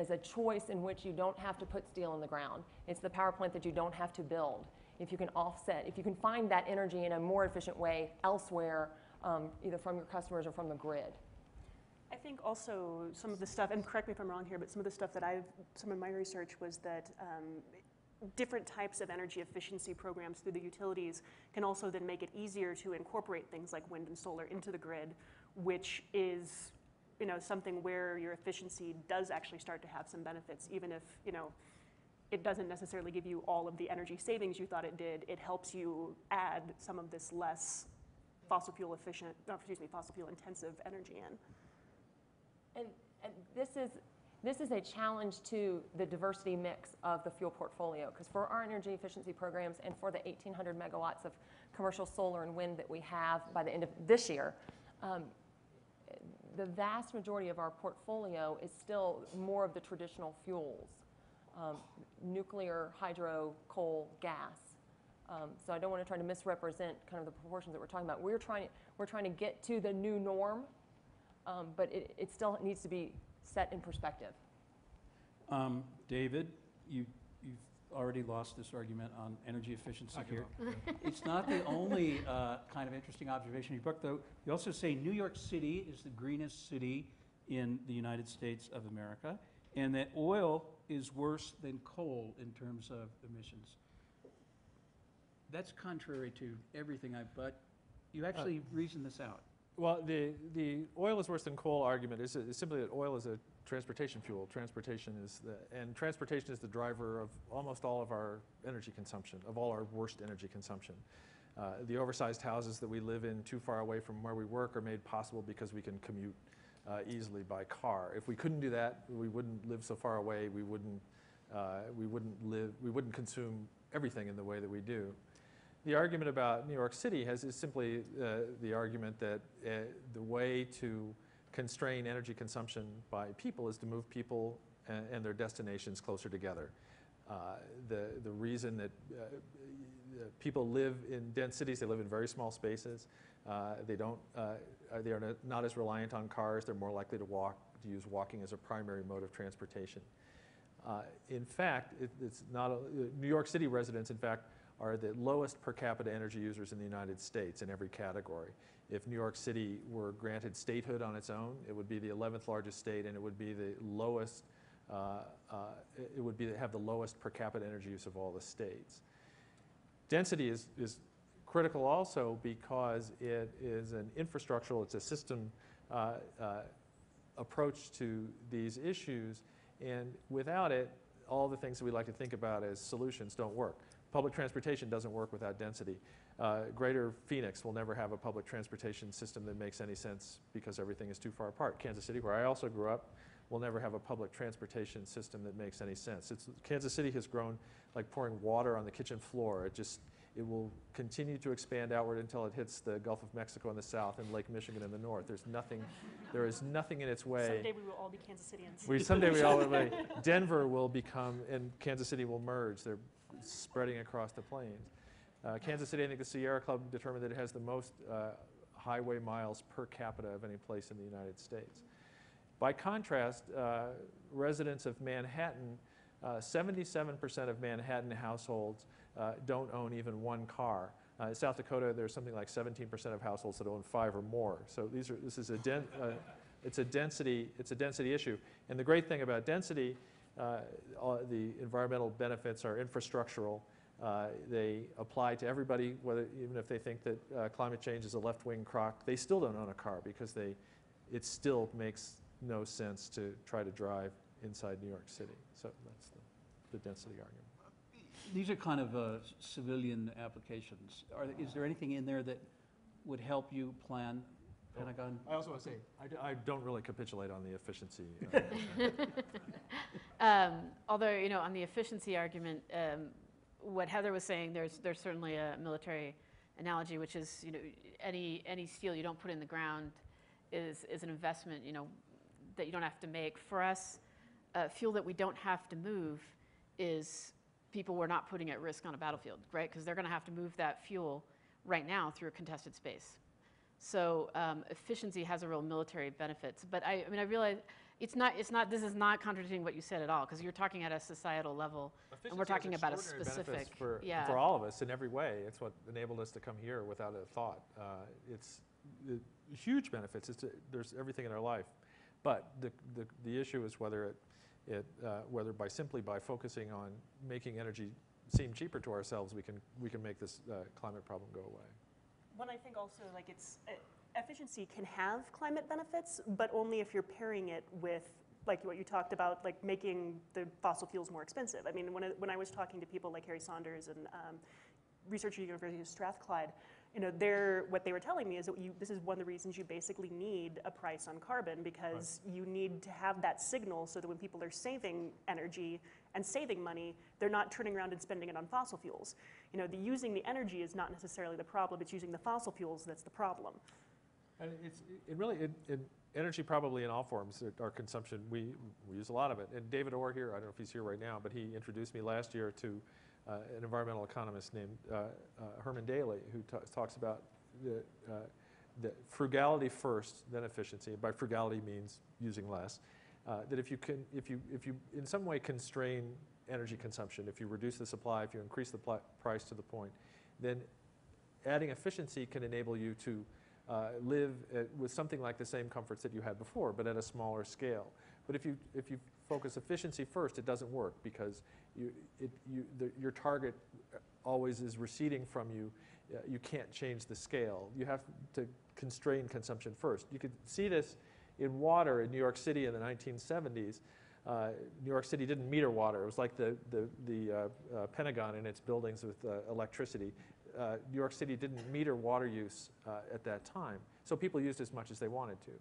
a choice in which you don't have to put steel in the ground. It's the power plant that you don't have to build. If you can offset, if you can find that energy in a more efficient way elsewhere, either from your customers or from the grid. I think also some of the stuff, and correct me if I'm wrong here, but some of the stuff that some of my research was that different types of energy efficiency programs through the utilities can also then make it easier to incorporate things like wind and solar into the grid, which is something where your efficiency does actually start to have some benefits, even if it doesn't necessarily give you all of the energy savings you thought it did. It helps you add some of this less fossil fuel intensive energy in. And this is a challenge to the diversity mix of the fuel portfolio, because for our energy efficiency programs and for the 1,800 megawatts of commercial solar and wind that we have by the end of this year, the vast majority of our portfolio is still more of the traditional fuels, nuclear, hydro, coal, gas. So I don't want to try to misrepresent kind of the proportions that we're talking about. We're trying to get to the new norm, but it still needs to be set in perspective. David, you've already lost this argument on energy efficiency here. It's not the only kind of interesting observation in your book, though. You also say New York City is the greenest city in the United States of America, and that oil is worse than coal in terms of emissions. That's contrary to everything but you actually reasoned this out. Well, the oil is worse than coal argument is simply that oil is a transportation fuel. Transportation is the driver of almost all of our energy consumption, of all our worst energy consumption. The oversized houses that we live in too far away from where we work are made possible because we can commute easily by car. If we couldn't do that, we wouldn't live so far away. We wouldn't consume everything in the way that we do. The argument about New York City is simply the argument that the way to constrain energy consumption by people is to move people and their destinations closer together. The reason that people live in dense cities, they live in very small spaces. They are not as reliant on cars. They're more likely to use walking as a primary mode of transportation. In fact, New York City residents, in fact, are the lowest per capita energy users in the United States in every category. If New York City were granted statehood on its own, it would be the 11th largest state, and it would be the lowest. Have the lowest per capita energy use of all the states. Density is critical also because it is an infrastructural, it's a system approach to these issues, and without it, all the things that we like to think about as solutions don't work. Public transportation doesn't work without density. Greater Phoenix will never have a public transportation system that makes any sense because everything is too far apart. Kansas City, where I also grew up, will never have a public transportation system that makes any sense. Kansas City has grown like pouring water on the kitchen floor. It will continue to expand outward until it hits the Gulf of Mexico in the south and Lake Michigan in the north. There is nothing in its way. Someday we will all be Kansas Cityans. Someday we all will be. Denver will become, and Kansas City will merge. They're spreading across the plains. Kansas City, I think the Sierra Club determined that it has the most highway miles per capita of any place in the United States. By contrast, residents of Manhattan, 77% of Manhattan households don't own even one car. In South Dakota, there's something like 17% of households that own 5 or more. So it's a density issue. And the great thing about density, the environmental benefits are infrastructural. They apply to everybody, even if they think that climate change is a left-wing crock, they still don't own a car because it still makes no sense to try to drive inside New York City. So that's the density argument. These are kind of civilian applications. Is there anything in there that would help you plan Pentagon? I also want to say, I don't really capitulate on the efficiency. Although, on the efficiency argument, what Heather was saying, there's certainly a military analogy, which is, any steel you don't put in the ground is an investment, that you don't have to make. For us, fuel that we don't have to move is people we're not putting at risk on a battlefield, right? Because they're going to have to move that fuel right now through a contested space. So efficiency has a real military benefits. But I realize this is not contradicting what you said at all, because you're talking at a societal level, and we're talking about a specific. For all of us in every way. It's what enabled us to come here without a thought. It's huge benefits. There's everything in our life. But the issue is whether simply by focusing on making energy seem cheaper to ourselves, we can make this climate problem go away. One, I think also efficiency can have climate benefits, but only if you're pairing it with like what you talked about, like making the fossil fuels more expensive. I mean, when I was talking to people like Harry Saunders and researchers at the University of Strathclyde, what they were telling me is that this is one of the reasons you basically need a price on carbon, because you need to have that signal so that when people are saving energy and saving money, they're not turning around and spending it on fossil fuels. Using the energy is not necessarily the problem, it's using the fossil fuels that's the problem. And energy probably in all forms, our consumption, we use a lot of it. And David Owen here, I don't know if he's here right now, but he introduced me last year to an environmental economist named Herman Daly, who talks about the frugality first, then efficiency. By frugality means using less. That if you in some way constrain energy consumption, if you reduce the supply, if you increase the price to the point, then adding efficiency can enable you to live with something like the same comforts that you had before, but at a smaller scale. But if you focus efficiency first, it doesn't work, because your target always is receding from you. You can't change the scale. You have to constrain consumption first. You could see this in water in New York City in the 1970s. New York City didn't meter water. It was like the Pentagon in its buildings with electricity. New York City didn't meter water use at that time, so people used as much as they wanted to.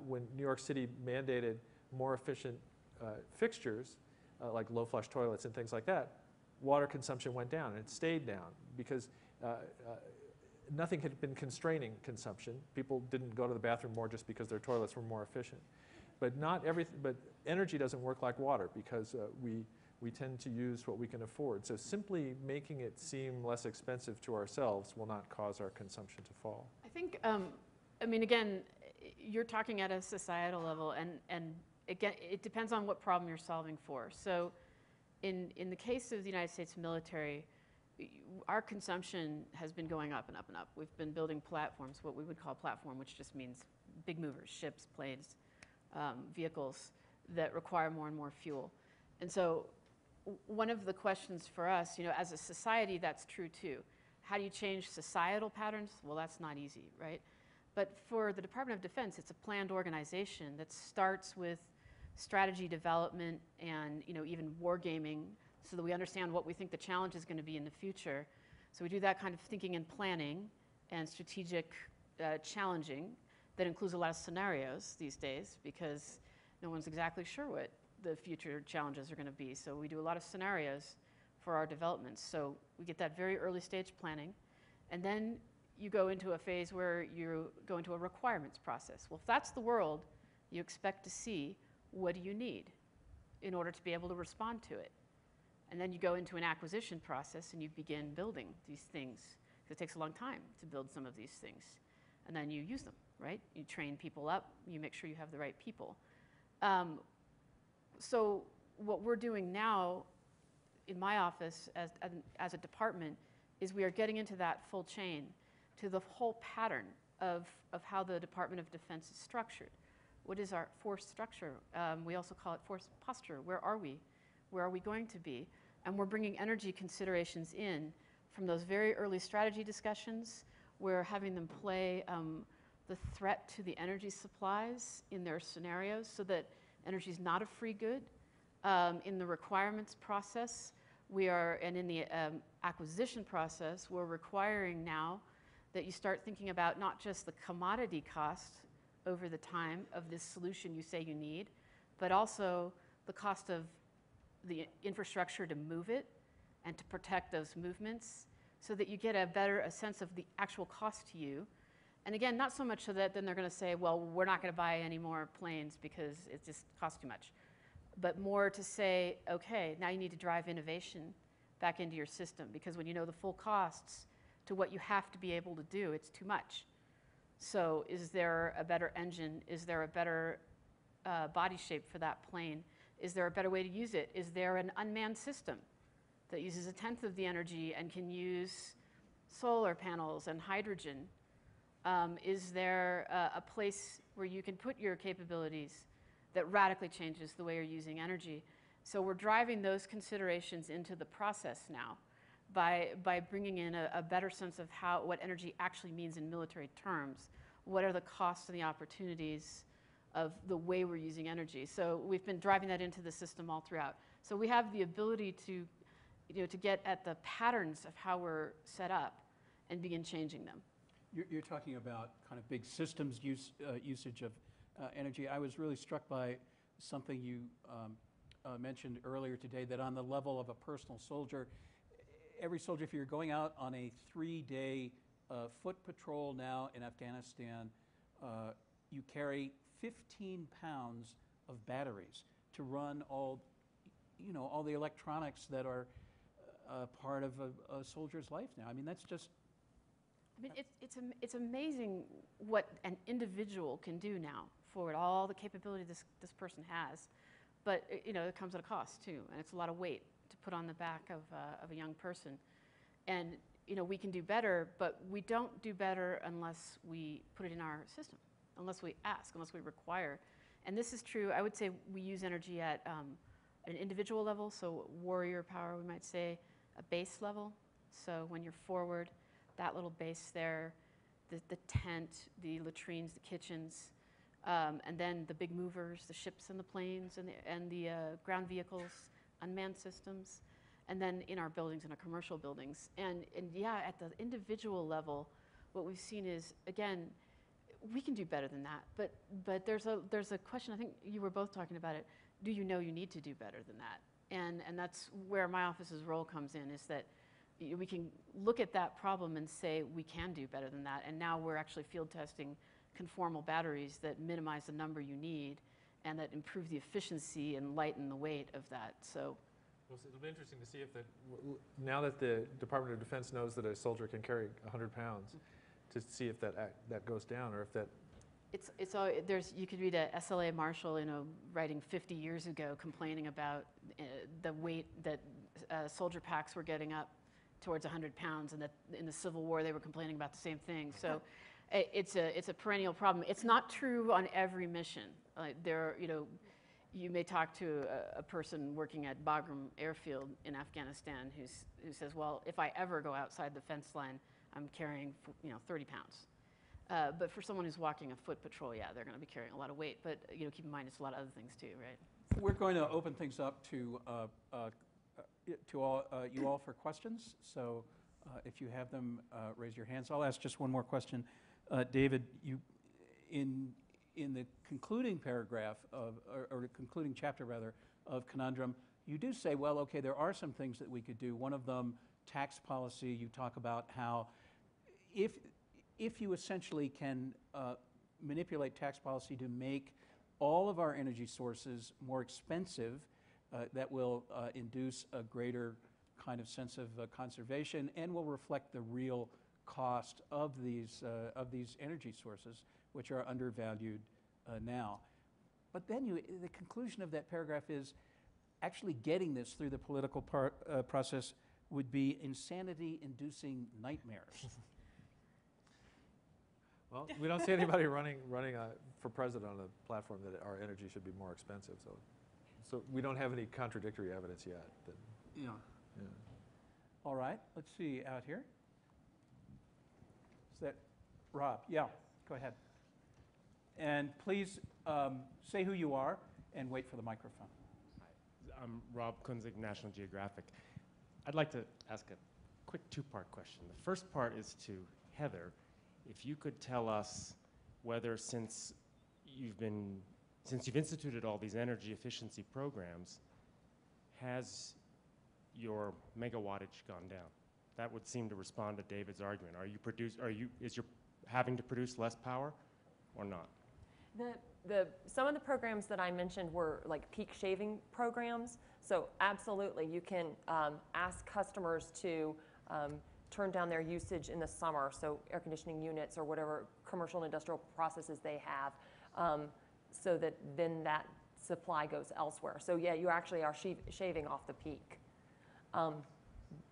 When New York City mandated more efficient fixtures, like low flush toilets and things like that, water consumption went down, and it stayed down because nothing had been constraining consumption. People didn't go to the bathroom more just because their toilets were more efficient. But but energy doesn't work like water, because we tend to use what we can afford. So simply making it seem less expensive to ourselves will not cause our consumption to fall. I think, again, you're talking at a societal level, and again, it depends on what problem you're solving for. So in the case of the United States military, our consumption has been going up and up and up. We've been building platforms, what we would call platform, which just means big movers, ships, planes, vehicles that require more and more fuel. And so one of the questions for us, as a society, that's true too. How do you change societal patterns? Well, that's not easy, right? But for the Department of Defense, it's a planned organization that starts with strategy development and even wargaming so that we understand what we think the challenge is going to be in the future. So we do that kind of thinking and planning and strategic challenging that includes a lot of scenarios these days because no one's exactly sure what the future challenges are going to be. So we do a lot of scenarios for our developments. So we get that very early stage planning, and then you go into a phase where you go into a requirements process. Well, if that's the world you expect to see, what do you need in order to be able to respond to it? And then you go into an acquisition process and you begin building these things. It takes a long time to build some of these things. And then you use them, right? You train people up, you make sure you have the right people. So what we're doing now in my office as a department is we are getting into that full chain to the whole pattern of how the Department of Defense is structured. What is our force structure? We also call it force posture. Where are we? Where are we going to be? And we're bringing energy considerations in from those very early strategy discussions. We're having them play the threat to the energy supplies in their scenarios so that energy is not a free good. In the requirements process, and in the acquisition process, we're requiring now that you start thinking about not just the commodity cost over the time of this solution you say you need, but also the cost of the infrastructure to move it and to protect those movements so that you get a sense of the actual cost to you. And again, not so much so that then they're going to say, well, we're not going to buy any more planes because it just costs too much. But more to say, okay, now you need to drive innovation back into your system because when you know the full costs to what you have to be able to do, it's too much. So is there a better engine? Is there a better body shape for that plane? Is there a better way to use it? Is there an unmanned system that uses 1/10 of the energy and can use solar panels and hydrogen? Is there a place where you can put your capabilities that radically changes the way you're using energy? So we're driving those considerations into the process now by bringing in a better sense of what energy actually means in military terms. What are the costs and the opportunities of the way we're using energy? So we've been driving that into the system all throughout. So we have the ability to get at the patterns of how we're set up and begin changing them. You're talking about kind of big systems usage of energy. I was really struck by something you mentioned earlier today, that on the level of a personal soldier, every soldier, if you're going out on a 3-day foot patrol now in Afghanistan, you carry 15 pounds of batteries to run all the electronics that are part of a soldier's life now. I mean, that's just... I mean, it's amazing what an individual can do now for all the capability this person has. But it comes at a cost too, and it's a lot of weight to put on the back of a young person. And we can do better, but we don't do better unless we put it in our system, unless we ask, unless we require. And this is true. I would say we use energy at an individual level, so warrior power, we might say, a base level. So when you're forward, that little base there, the tent, the latrines, the kitchens, and then the big movers, the ships and the planes and the ground vehicles, unmanned systems, and then in our buildings, in our commercial buildings. And yeah, at the individual level, what we've seen is, again, we can do better than that. But there's a question, I think you were both talking about it, do you know you need to do better than that? And that's where my office's role comes in, is that we can look at that problem and say we can do better than that. And now we're actually field testing conformal batteries that minimize the number you need and that improve the efficiency and lighten the weight of that. So it'll be interesting to see if now that the Department of Defense knows that a soldier can carry 100 pounds, to see if that goes down, or if that... You could read a SLA Marshall, writing 50 years ago, complaining about the weight that soldier packs were getting up towards 100 pounds, and that in the Civil War they were complaining about the same thing. So it's a perennial problem. It's not true on every mission. You may talk to a person working at Bagram Airfield in Afghanistan who says, well, if I ever go outside the fence line, I'm carrying 30 pounds. But for someone who's walking a foot patrol, yeah, they're going to be carrying a lot of weight. But keep in mind, it's a lot of other things too, right? We're going to open things up to all you all for questions. So if you have them, raise your hands. I'll ask just one more question. David, you in the concluding paragraph of, or the concluding chapter rather, of Conundrum, you do say, well, okay, there are some things that we could do. One of them, tax policy. You talk about how if you essentially can manipulate tax policy to make all of our energy sources more expensive, that will induce a greater kind of sense of conservation and will reflect the real cost of these energy sources, which are undervalued now. But then the conclusion of that paragraph is actually getting this through the political process would be insanity-inducing nightmares. Well, we don't see anybody running for president on a platform that our energy should be more expensive. So we don't have any contradictory evidence yet. Yeah. Yeah. All right, let's see out here. Is that Rob? Yeah, go ahead. And please say who you are and wait for the microphone. Hi, I'm Rob Kunzig, National Geographic. I'd like to ask a quick two-part question. The first part is to Heather. If you could tell us whether since you've instituted all these energy efficiency programs, has your megawattage gone down? That would seem to respond to David's argument. Is your having to produce less power or not? Some of the programs that I mentioned were like peak shaving programs. So absolutely, you can ask customers to turn down their usage in the summer, so air conditioning units or whatever commercial and industrial processes they have, so that then that supply goes elsewhere. So yeah, you actually are shaving off the peak.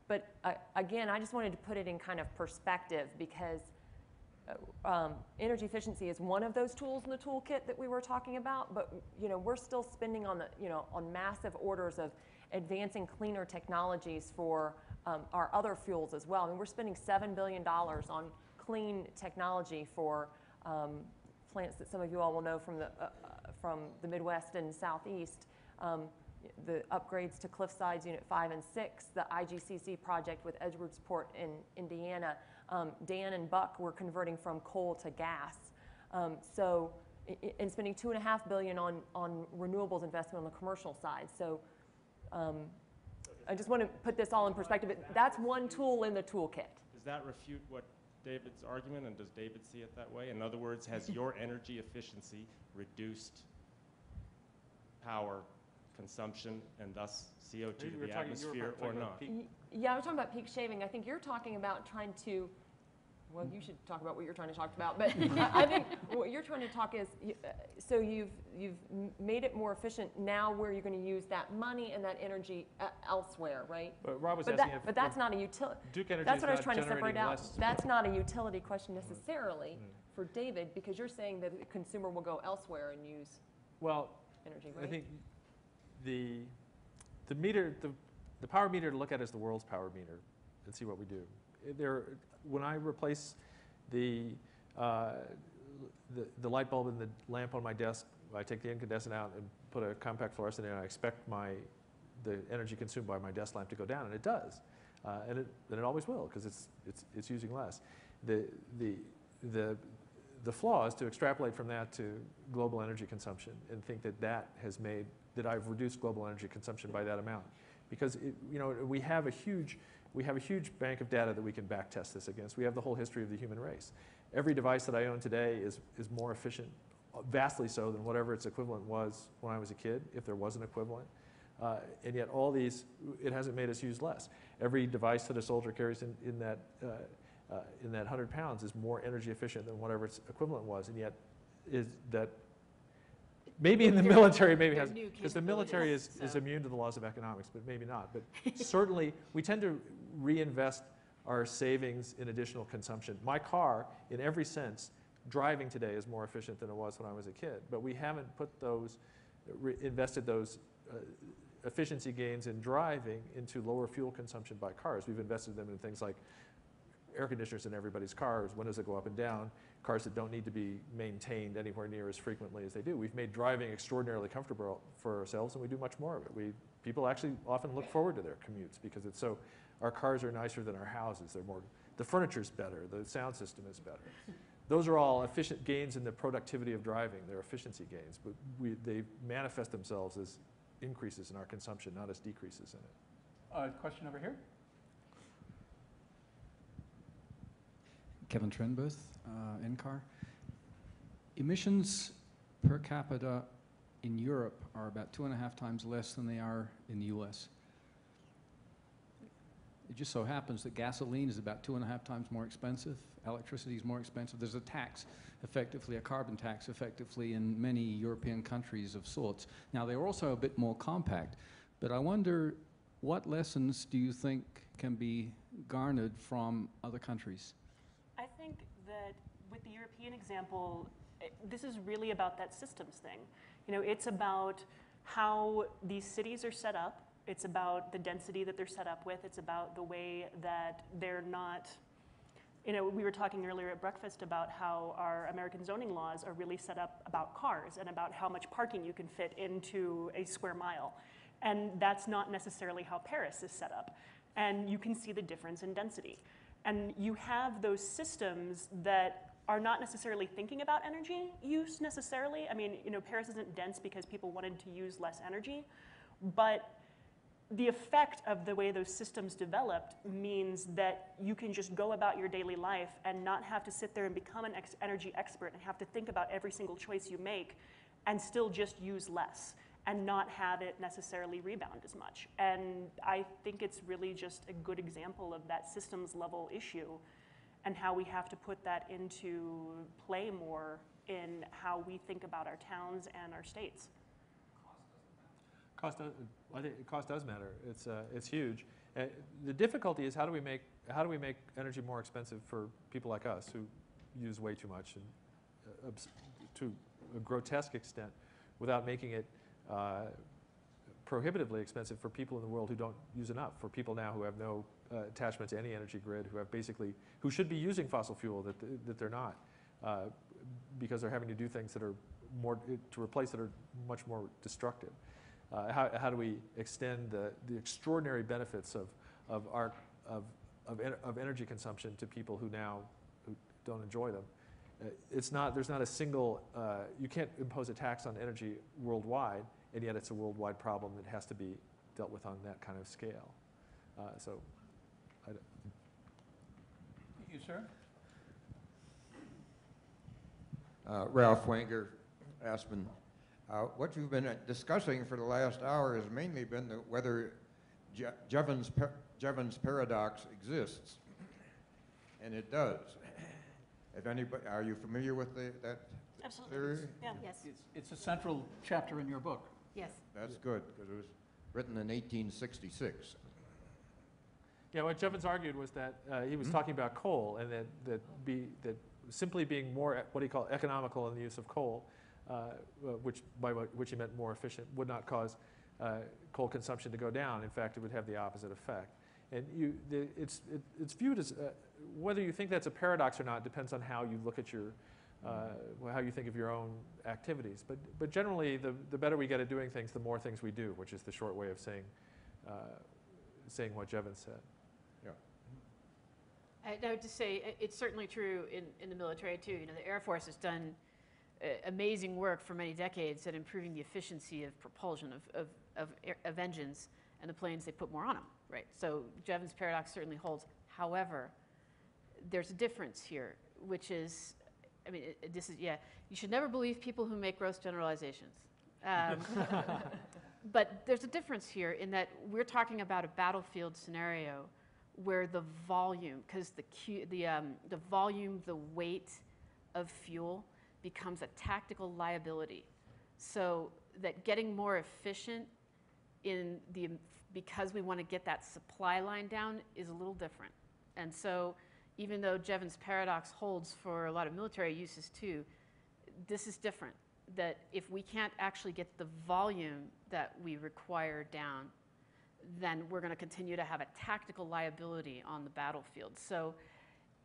But again, I just wanted to put it in kind of perspective because energy efficiency is one of those tools in the toolkit that we were talking about, but we're still spending on on massive orders of advancing cleaner technologies for our other fuels as well. I mean, we're spending $7 billion on clean technology for plants that some of you all will know from the Midwest and Southeast. The upgrades to Cliffsides Unit 5 and 6, the IGCC project with Edwardsport in Indiana. Dan and Buck were converting from coal to gas. And spending $2.5 billion on renewables investment on the commercial side. So I just want to put this all in perspective. That's one tool in the toolkit. Does that refute what David's argument, and does David see it that way? In other words, has your energy efficiency reduced power consumption and thus CO2 to the atmosphere or not? Yeah, I was talking about peak shaving. I think you're talking about trying to, well, you should talk about what you're trying to talk about, but I think what you're trying to talk is, so you've made it more efficient. Now where you're going to use that money and that energy elsewhere, right? But Rob was asking but that's not a utility. Duke Energy That's is what I was not trying to separate generating out. less. That's not a utility question necessarily for David, because you're saying that the consumer will go elsewhere and use energy, right? I think the power meter to look at is the world's power meter and see what we do. When I replace the light bulb in the lamp on my desk, I take the incandescent out and put a compact fluorescent in, and I expect the energy consumed by my desk lamp to go down, and it does, and it always will because it's using less. The flaw is to extrapolate from that to global energy consumption and think that I've reduced global energy consumption by that amount, because we have a huge bank of data that we can back test this against. We have the whole history of the human race. Every device that I own today is more efficient, vastly so, than whatever its equivalent was when I was a kid, if there was an equivalent. And yet all these, it hasn't made us use less. Every device that a soldier carries in that 100 pounds is more energy efficient than whatever its equivalent was, and yet is that maybe in the military, maybe has, because the military is immune to the laws of economics, but maybe not. But certainly, we tend to reinvest our savings in additional consumption. My car, in every sense, driving today is more efficient than it was when I was a kid. But we haven't put invested those efficiency gains in driving into lower fuel consumption by cars. We've invested them in things like air conditioners in everybody's cars, windows that go up and down, cars that don't need to be maintained anywhere near as frequently as they do. We've made driving extraordinarily comfortable for ourselves, and we do much more of it. People actually often look forward to their commutes because it's so, our cars are nicer than our houses. They're more, the furniture's better, the sound system is better. Those are all efficient gains in the productivity of driving. They're efficiency gains, but they manifest themselves as increases in our consumption, not as decreases in it. Question over here. Kevin Trenbeth, NCAR. Emissions per capita in Europe are about 2.5 times less than they are in the US. It just so happens that gasoline is about 2.5 times more expensive, electricity is more expensive. There's a tax, effectively, a carbon tax, effectively, in many European countries of sorts. Now, they're also a bit more compact, but I wonder what lessons do you think can be garnered from other countries? I think that with the European example, this is really about that systems thing. You know, it's about how these cities are set up. It's about the density that they're set up with. It's about the way that they're not, you know, we were talking earlier at breakfast about how our American zoning laws are really set up about cars and about how much parking you can fit into a square mile. And that's not necessarily how Paris is set up. And you can see the difference in density. And you have those systems that are not necessarily thinking about energy use necessarily. I mean, you know, Paris isn't dense because people wanted to use less energy, but the effect of the way those systems developed means that you can just go about your daily life and not have to sit there and become an energy expert and have to think about every single choice you make and still just use less and not have it necessarily rebound as much. And I think it's really just a good example of that systems level issue and how we have to put that into play more in how we think about our towns and our states. I think cost does matter. It's huge. The difficulty is how do we make energy more expensive for people like us who use way too much and to a grotesque extent, without making it prohibitively expensive for people in the world who don't use enough. For people now who have no attachment to any energy grid, who should be using fossil fuel that they're not, because they're having to do things that are more to replace that are much more destructive. How do we extend the extraordinary benefits of energy consumption to people who don't enjoy them? There's not a single, you can't impose a tax on energy worldwide, and yet it's a worldwide problem that has to be dealt with on that kind of scale. You, sir? Ralph Wanger, Aspen. What you've been discussing for the last hour has mainly been whether Jevons paradox exists, and it does. If anybody, are you familiar with that Absolutely. theory? Yeah. Yes. It's a central chapter in your book. Yes. That's good, because it was written in 1866. Yeah, what Jevons argued was that he was talking about coal, and that simply being more what he called economical in the use of coal, by which he meant more efficient, would not cause coal consumption to go down. In fact, it would have the opposite effect. And it's viewed as whether you think that's a paradox or not depends on how you look at your how you think of your own activities. But generally, the better we get at doing things, the more things we do, which is the short way of saying what Jevons said. I would just say it's certainly true in the military too. You know, the Air Force has done amazing work for many decades at improving the efficiency of propulsion of engines and the planes they put more on them, right? So Jevons paradox certainly holds. However, there's a difference here, which is, I mean, this is, yeah, you should never believe people who make gross generalizations. But there's a difference here in that we're talking about a battlefield scenario where the volume, because the volume, the weight of fuel becomes a tactical liability. So that getting more efficient because we want to get that supply line down is a little different. And so even though Jevons paradox holds for a lot of military uses too, this is different. That if we can't actually get the volume that we require down, then we're going to continue to have a tactical liability on the battlefield. So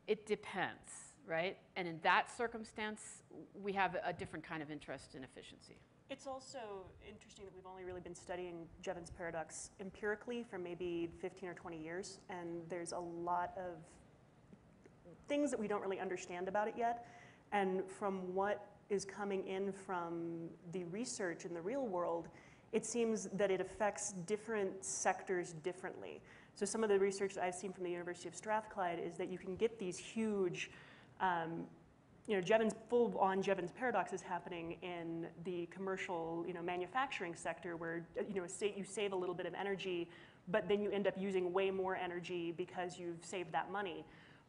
it depends, right? And in that circumstance, we have a different kind of interest in efficiency. It's also interesting that we've only really been studying Jevons paradox empirically for maybe 15 or 20 years, and there's a lot of things that we don't really understand about it yet. And from what is coming in from the research in the real world, it seems that it affects different sectors differently. So some of the research that I've seen from the University of Strathclyde is that you can get these huge, full-on Jevons paradoxes happening in the commercial, manufacturing sector where, you save a little bit of energy, but then you end up using way more energy because you've saved that money.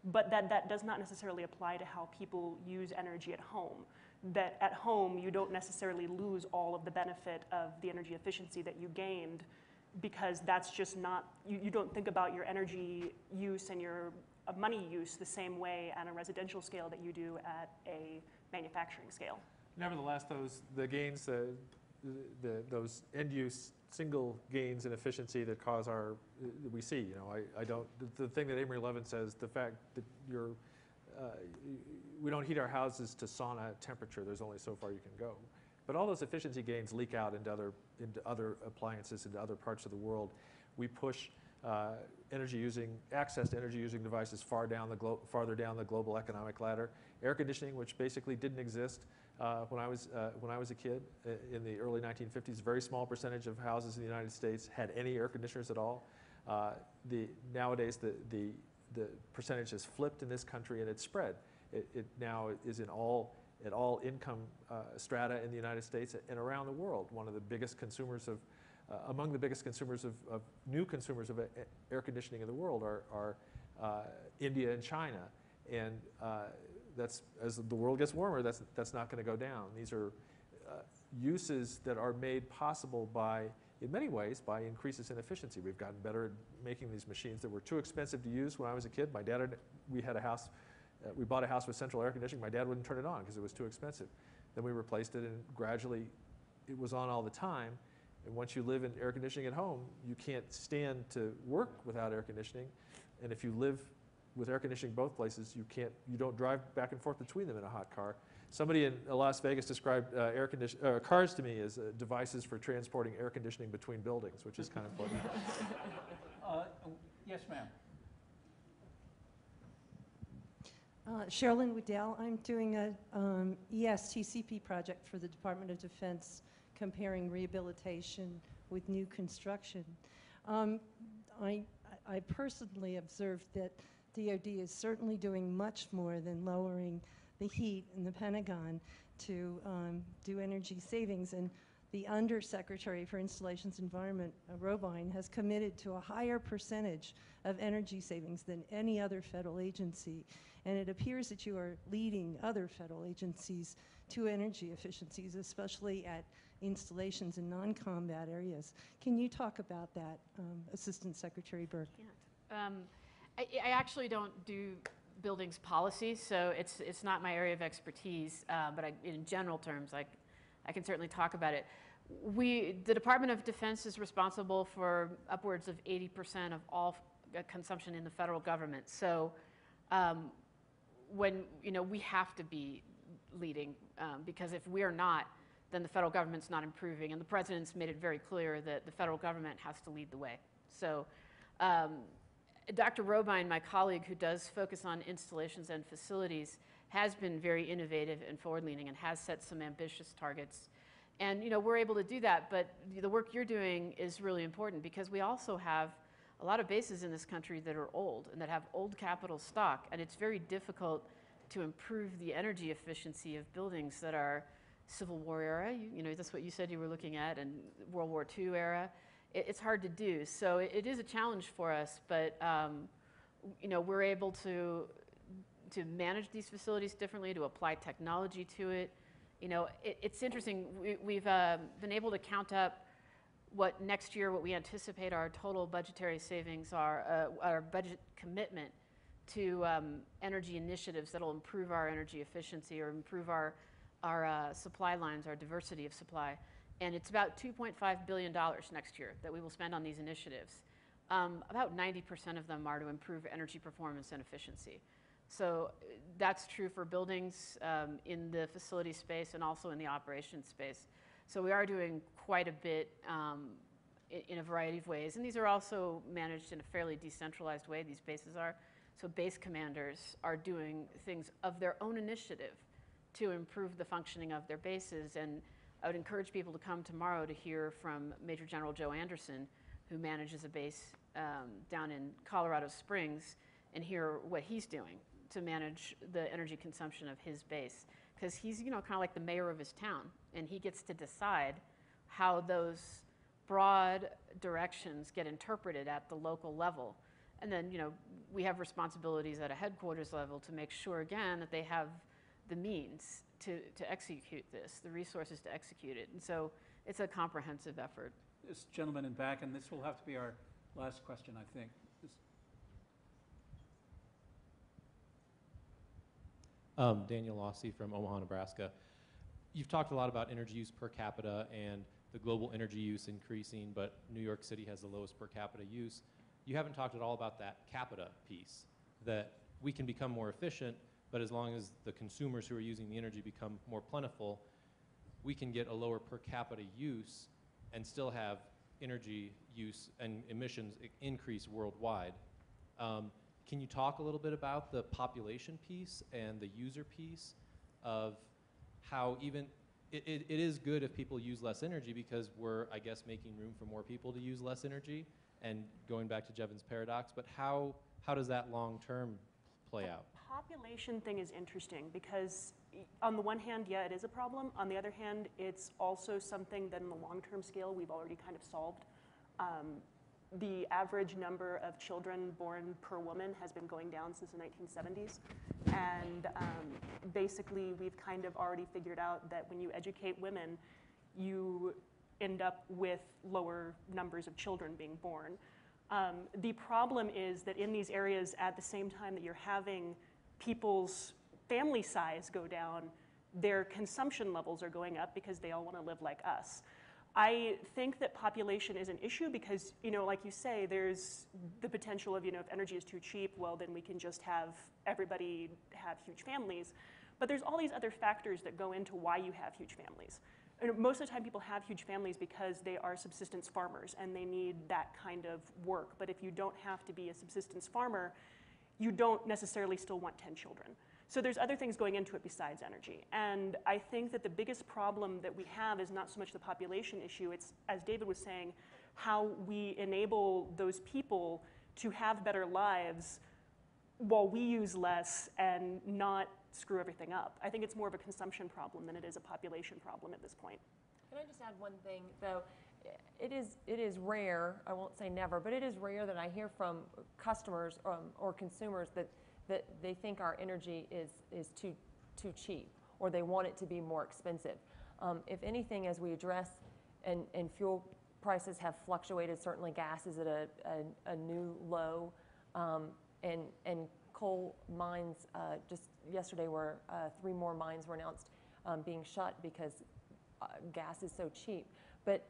But that does not necessarily apply to how people use energy at home. That at home, you don't necessarily lose all of the benefit of the energy efficiency that you gained, because that's just not, you don't think about your energy use and your money use the same way at a residential scale that you do at a manufacturing scale. Nevertheless, those end-use single gains in efficiency that cause we see. The thing that Amory Levin says, the fact that we don't heat our houses to sauna temperature. There's only so far you can go. But all those efficiency gains leak out into other appliances, into other parts of the world. We push access to energy-using devices farther down the global economic ladder. Air conditioning, which basically didn't exist when I was a kid in the early 1950s, a very small percentage of houses in the United States had any air conditioners at all. Nowadays, the percentage has flipped in this country, and it's spread. It now is at all income strata in the United States and around the world. One of the biggest consumers among the biggest consumers of new consumers of air conditioning in the world are India and China, and that's, as the world gets warmer, that's not going to go down. These are uses that are made possible in many ways, by increases in efficiency. We've gotten better at making these machines that were too expensive to use when I was a kid. My dad, we bought a house with central air conditioning. My dad wouldn't turn it on because it was too expensive. Then we replaced it, and gradually it was on all the time. And once you live in air conditioning at home, you can't stand to work without air conditioning. And if you live with air conditioning both places, you don't drive back and forth between them in a hot car. Somebody in Las Vegas described cars to me as devices for transporting air conditioning between buildings, which is kind of funny. Yes, ma'am. Sherilyn Waddell. I'm doing a ESTCP project for the Department of Defense, comparing rehabilitation with new construction. I personally observed that DoD is certainly doing much more than lowering the heat in the Pentagon to do energy savings. And the Undersecretary for Installations Environment, Robine, has committed to a higher percentage of energy savings than any other federal agency. And it appears that you are leading other federal agencies to energy efficiencies, especially at installations in non-combat areas. Can you talk about that, Assistant Secretary Burke? I actually don't do buildings policy, so it's not my area of expertise, but in general terms, I can certainly talk about it. The Department of Defense is responsible for upwards of 80% of all consumption in the federal government. So we have to be leading, because if we're not, then the federal government's not improving. And the president's made it very clear that the federal government has to lead the way. So Dr. Robine, my colleague who does focus on installations and facilities, has been very innovative and forward-leaning and has set some ambitious targets. And we're able to do that, but the work you're doing is really important, because we also have a lot of bases in this country that are old and that have old capital stock, and it's very difficult to improve the energy efficiency of buildings that are Civil War era. That's what you said you were looking at, and World War II era. It's hard to do. So it is a challenge for us, but we're able to manage these facilities differently, to apply technology to it. It's interesting. We've been able to count up what we anticipate our total budgetary savings are, our budget commitment to energy initiatives that'll improve our energy efficiency or improve our supply lines, our diversity of supply. And it's about $2.5 billion next year that we will spend on these initiatives. About 90% of them are to improve energy performance and efficiency. So that's true for buildings in the facility space and also in the operations space. So we are doing quite a bit in a variety of ways. And these are also managed in a fairly decentralized way, these bases are. So base commanders are doing things of their own initiative to improve the functioning of their bases. And I would encourage people to come tomorrow to hear from Major General Joe Anderson, who manages a base down in Colorado Springs, and hear what he's doing to manage the energy consumption of his base. Because he's, kind of like the mayor of his town, and he gets to decide how those broad directions get interpreted at the local level. And then, we have responsibilities at a headquarters level to make sure, again, that they have the means to execute this, the resources to execute it. And so it's a comprehensive effort. This gentleman in back, and this will have to be our last question, I think. Daniel Lossie from Omaha, Nebraska. You've talked a lot about energy use per capita and the global energy use increasing, but New York City has the lowest per capita use. You haven't talked at all about that capita piece, that we can become more efficient, but as long as the consumers who are using the energy become more plentiful, we can get a lower per capita use and still have energy use and emissions increase worldwide. Can you talk a little bit about the population piece and the user piece of how even, it is good if people use less energy because we're, I guess, making room for more people to use less energy, and going back to Jevon's paradox, but how does that long term play out? The population thing is interesting because on the one hand, yeah, it is a problem. On the other hand, it's also something that in the long-term scale we've already kind of solved. The average number of children born per woman has been going down since the 1970s. And basically, we've kind of already figured out that when you educate women, you end up with lower numbers of children being born. The problem is that in these areas, at the same time that you're having people's family size go down, their consumption levels are going up because they all want to live like us. I think that population is an issue because, like you say, there's the potential of, if energy is too cheap, well, then we can just have everybody have huge families. But there's all these other factors that go into why you have huge families. And most of the time people have huge families because they are subsistence farmers and they need that kind of work. But if you don't have to be a subsistence farmer, you don't necessarily still want 10 children. So there's other things going into it besides energy. And I think that the biggest problem that we have is not so much the population issue, it's, as David was saying, how we enable those people to have better lives while we use less and not screw everything up. I think it's more of a consumption problem than it is a population problem at this point. Can I just add one thing, though? It is rare, I won't say never, but it is rare that I hear from customers or consumers that they think our energy is too cheap, or they want it to be more expensive. If anything, as we address, and fuel prices have fluctuated, certainly gas is at a new low, and coal mines, just yesterday were 3 more mines were announced being shut because gas is so cheap. But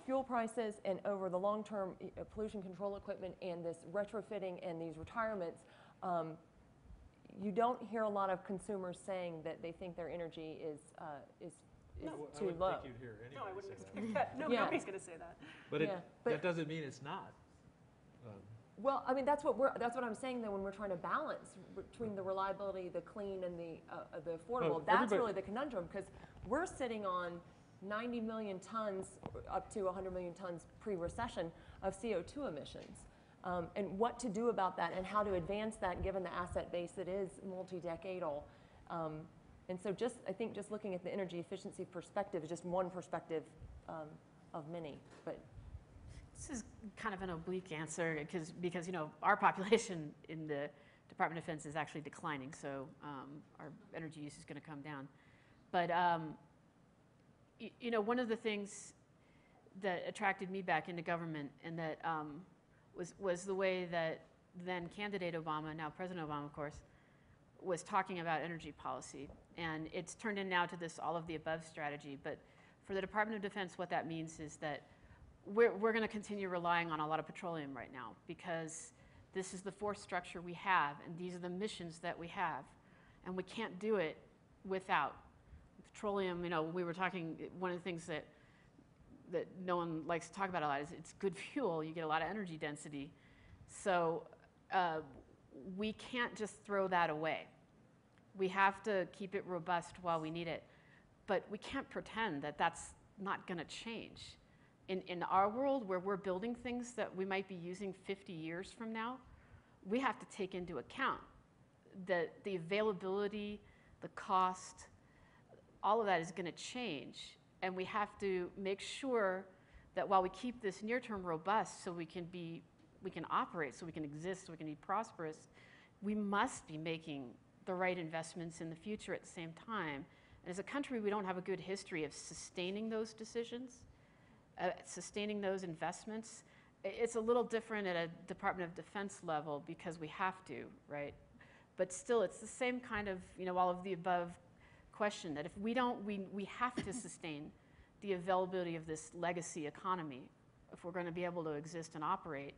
fuel prices and over the long term pollution control equipment and this retrofitting and these retirements, you don't hear a lot of consumers saying that they think their energy is too low. I wouldn't think you'd hear anybody No, I wouldn't say expect that. No, Yeah. nobody's going to say that. But Yeah, but- that doesn't mean it's not. Well, I mean, that's what I'm saying though when we're trying to balance between the reliability, the clean, and the affordable. Oh, That's everybody- really the conundrum, because we're sitting on 90 million tons, up to 100 million tons pre-recession of CO2 emissions. And what to do about that and how to advance that given the asset base that is multi-decadal. And so I think just looking at the energy efficiency perspective is just one perspective of many. But This is kind of an oblique answer because our population in the Department of Defense is actually declining, so our energy use is going to come down. But one of the things that attracted me back into government and that was the way that then candidate Obama, now President Obama, of course, was talking about energy policy. And it's turned in now to this all of the above strategy. But for the Department of Defense, what that means is that we're going to continue relying on a lot of petroleum right now because this is the force structure we have, and these are the missions that we have, and we can't do it without petroleum. You know, we were talking, one of the things that no one likes to talk about a lot is it's good fuel. You get a lot of energy density. So we can't just throw that away. We have to keep it robust while we need it. But we can't pretend that that's not going to change. In our world, where we're building things that we might be using 50 years from now, we have to take into account the availability, the cost, all of that is going to change. And we have to make sure that while we keep this near term robust so we can operate, so we can exist, so we can be prosperous, we must be making the right investments in the future at the same time. And as a country, we don't have a good history of sustaining those decisions, sustaining those investments. It's a little different at a Department of Defense level because we have to, right? But still, it's the same kind of, all of the above question that if we don't, we have to sustain the availability of this legacy economy if we're going to be able to exist and operate.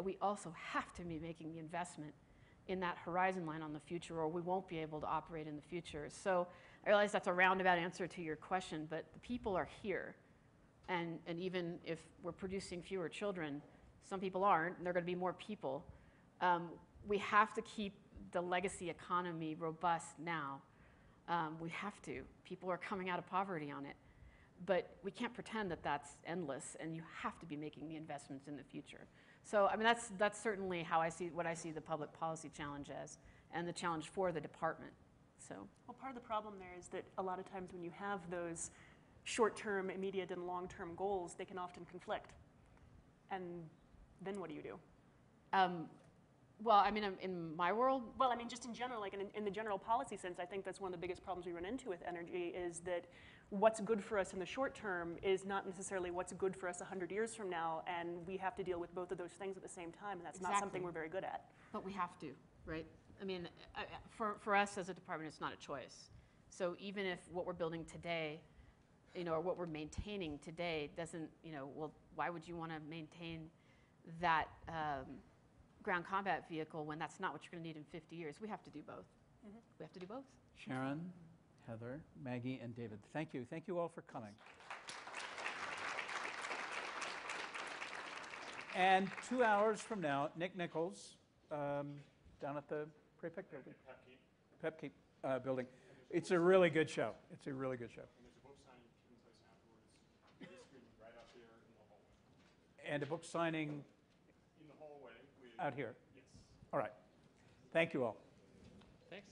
We also have to be making the investment in that horizon line on the future, or we won't be able to operate in the future. So I realize that's a roundabout answer to your question, but the people are here. And even if we're producing fewer children, some people aren't, and there are going to be more people. We have to keep the legacy economy robust now. We have to. People are coming out of poverty on it. But we can't pretend that that's endless, and you have to be making the investments in the future. So, I mean, that's certainly how I see what I see the public policy challenge as, and the challenge for the department. So, well, part of the problem there is that a lot of times when you have those short-term, immediate, and long-term goals, they can often conflict. And then what do you do? Well, I mean, in my world? Well, I mean, just in general, like in the general policy sense, I think that's one of the biggest problems we run into with energy is that what's good for us in the short term is not necessarily what's good for us 100 years from now, and we have to deal with both of those things at the same time, and that's not something we're very good at. But we have to, right? I mean, for us as a department, it's not a choice. So even if what we're building today, or what we're maintaining today doesn't, well, why would you want to maintain that ground combat vehicle when that's not what you're going to need in 50 years? We have to do both. Mm-hmm. We have to do both. Sharon, Heather, Maggie, and David, thank you. Thank you all for coming. And 2 hours from now, Nick Nichols, down at the Prefect building. Pepkeep building. It's a really good show. It's a really good show. And a book signing in the hallway out here. Yes. All right. Thank you all. Thanks.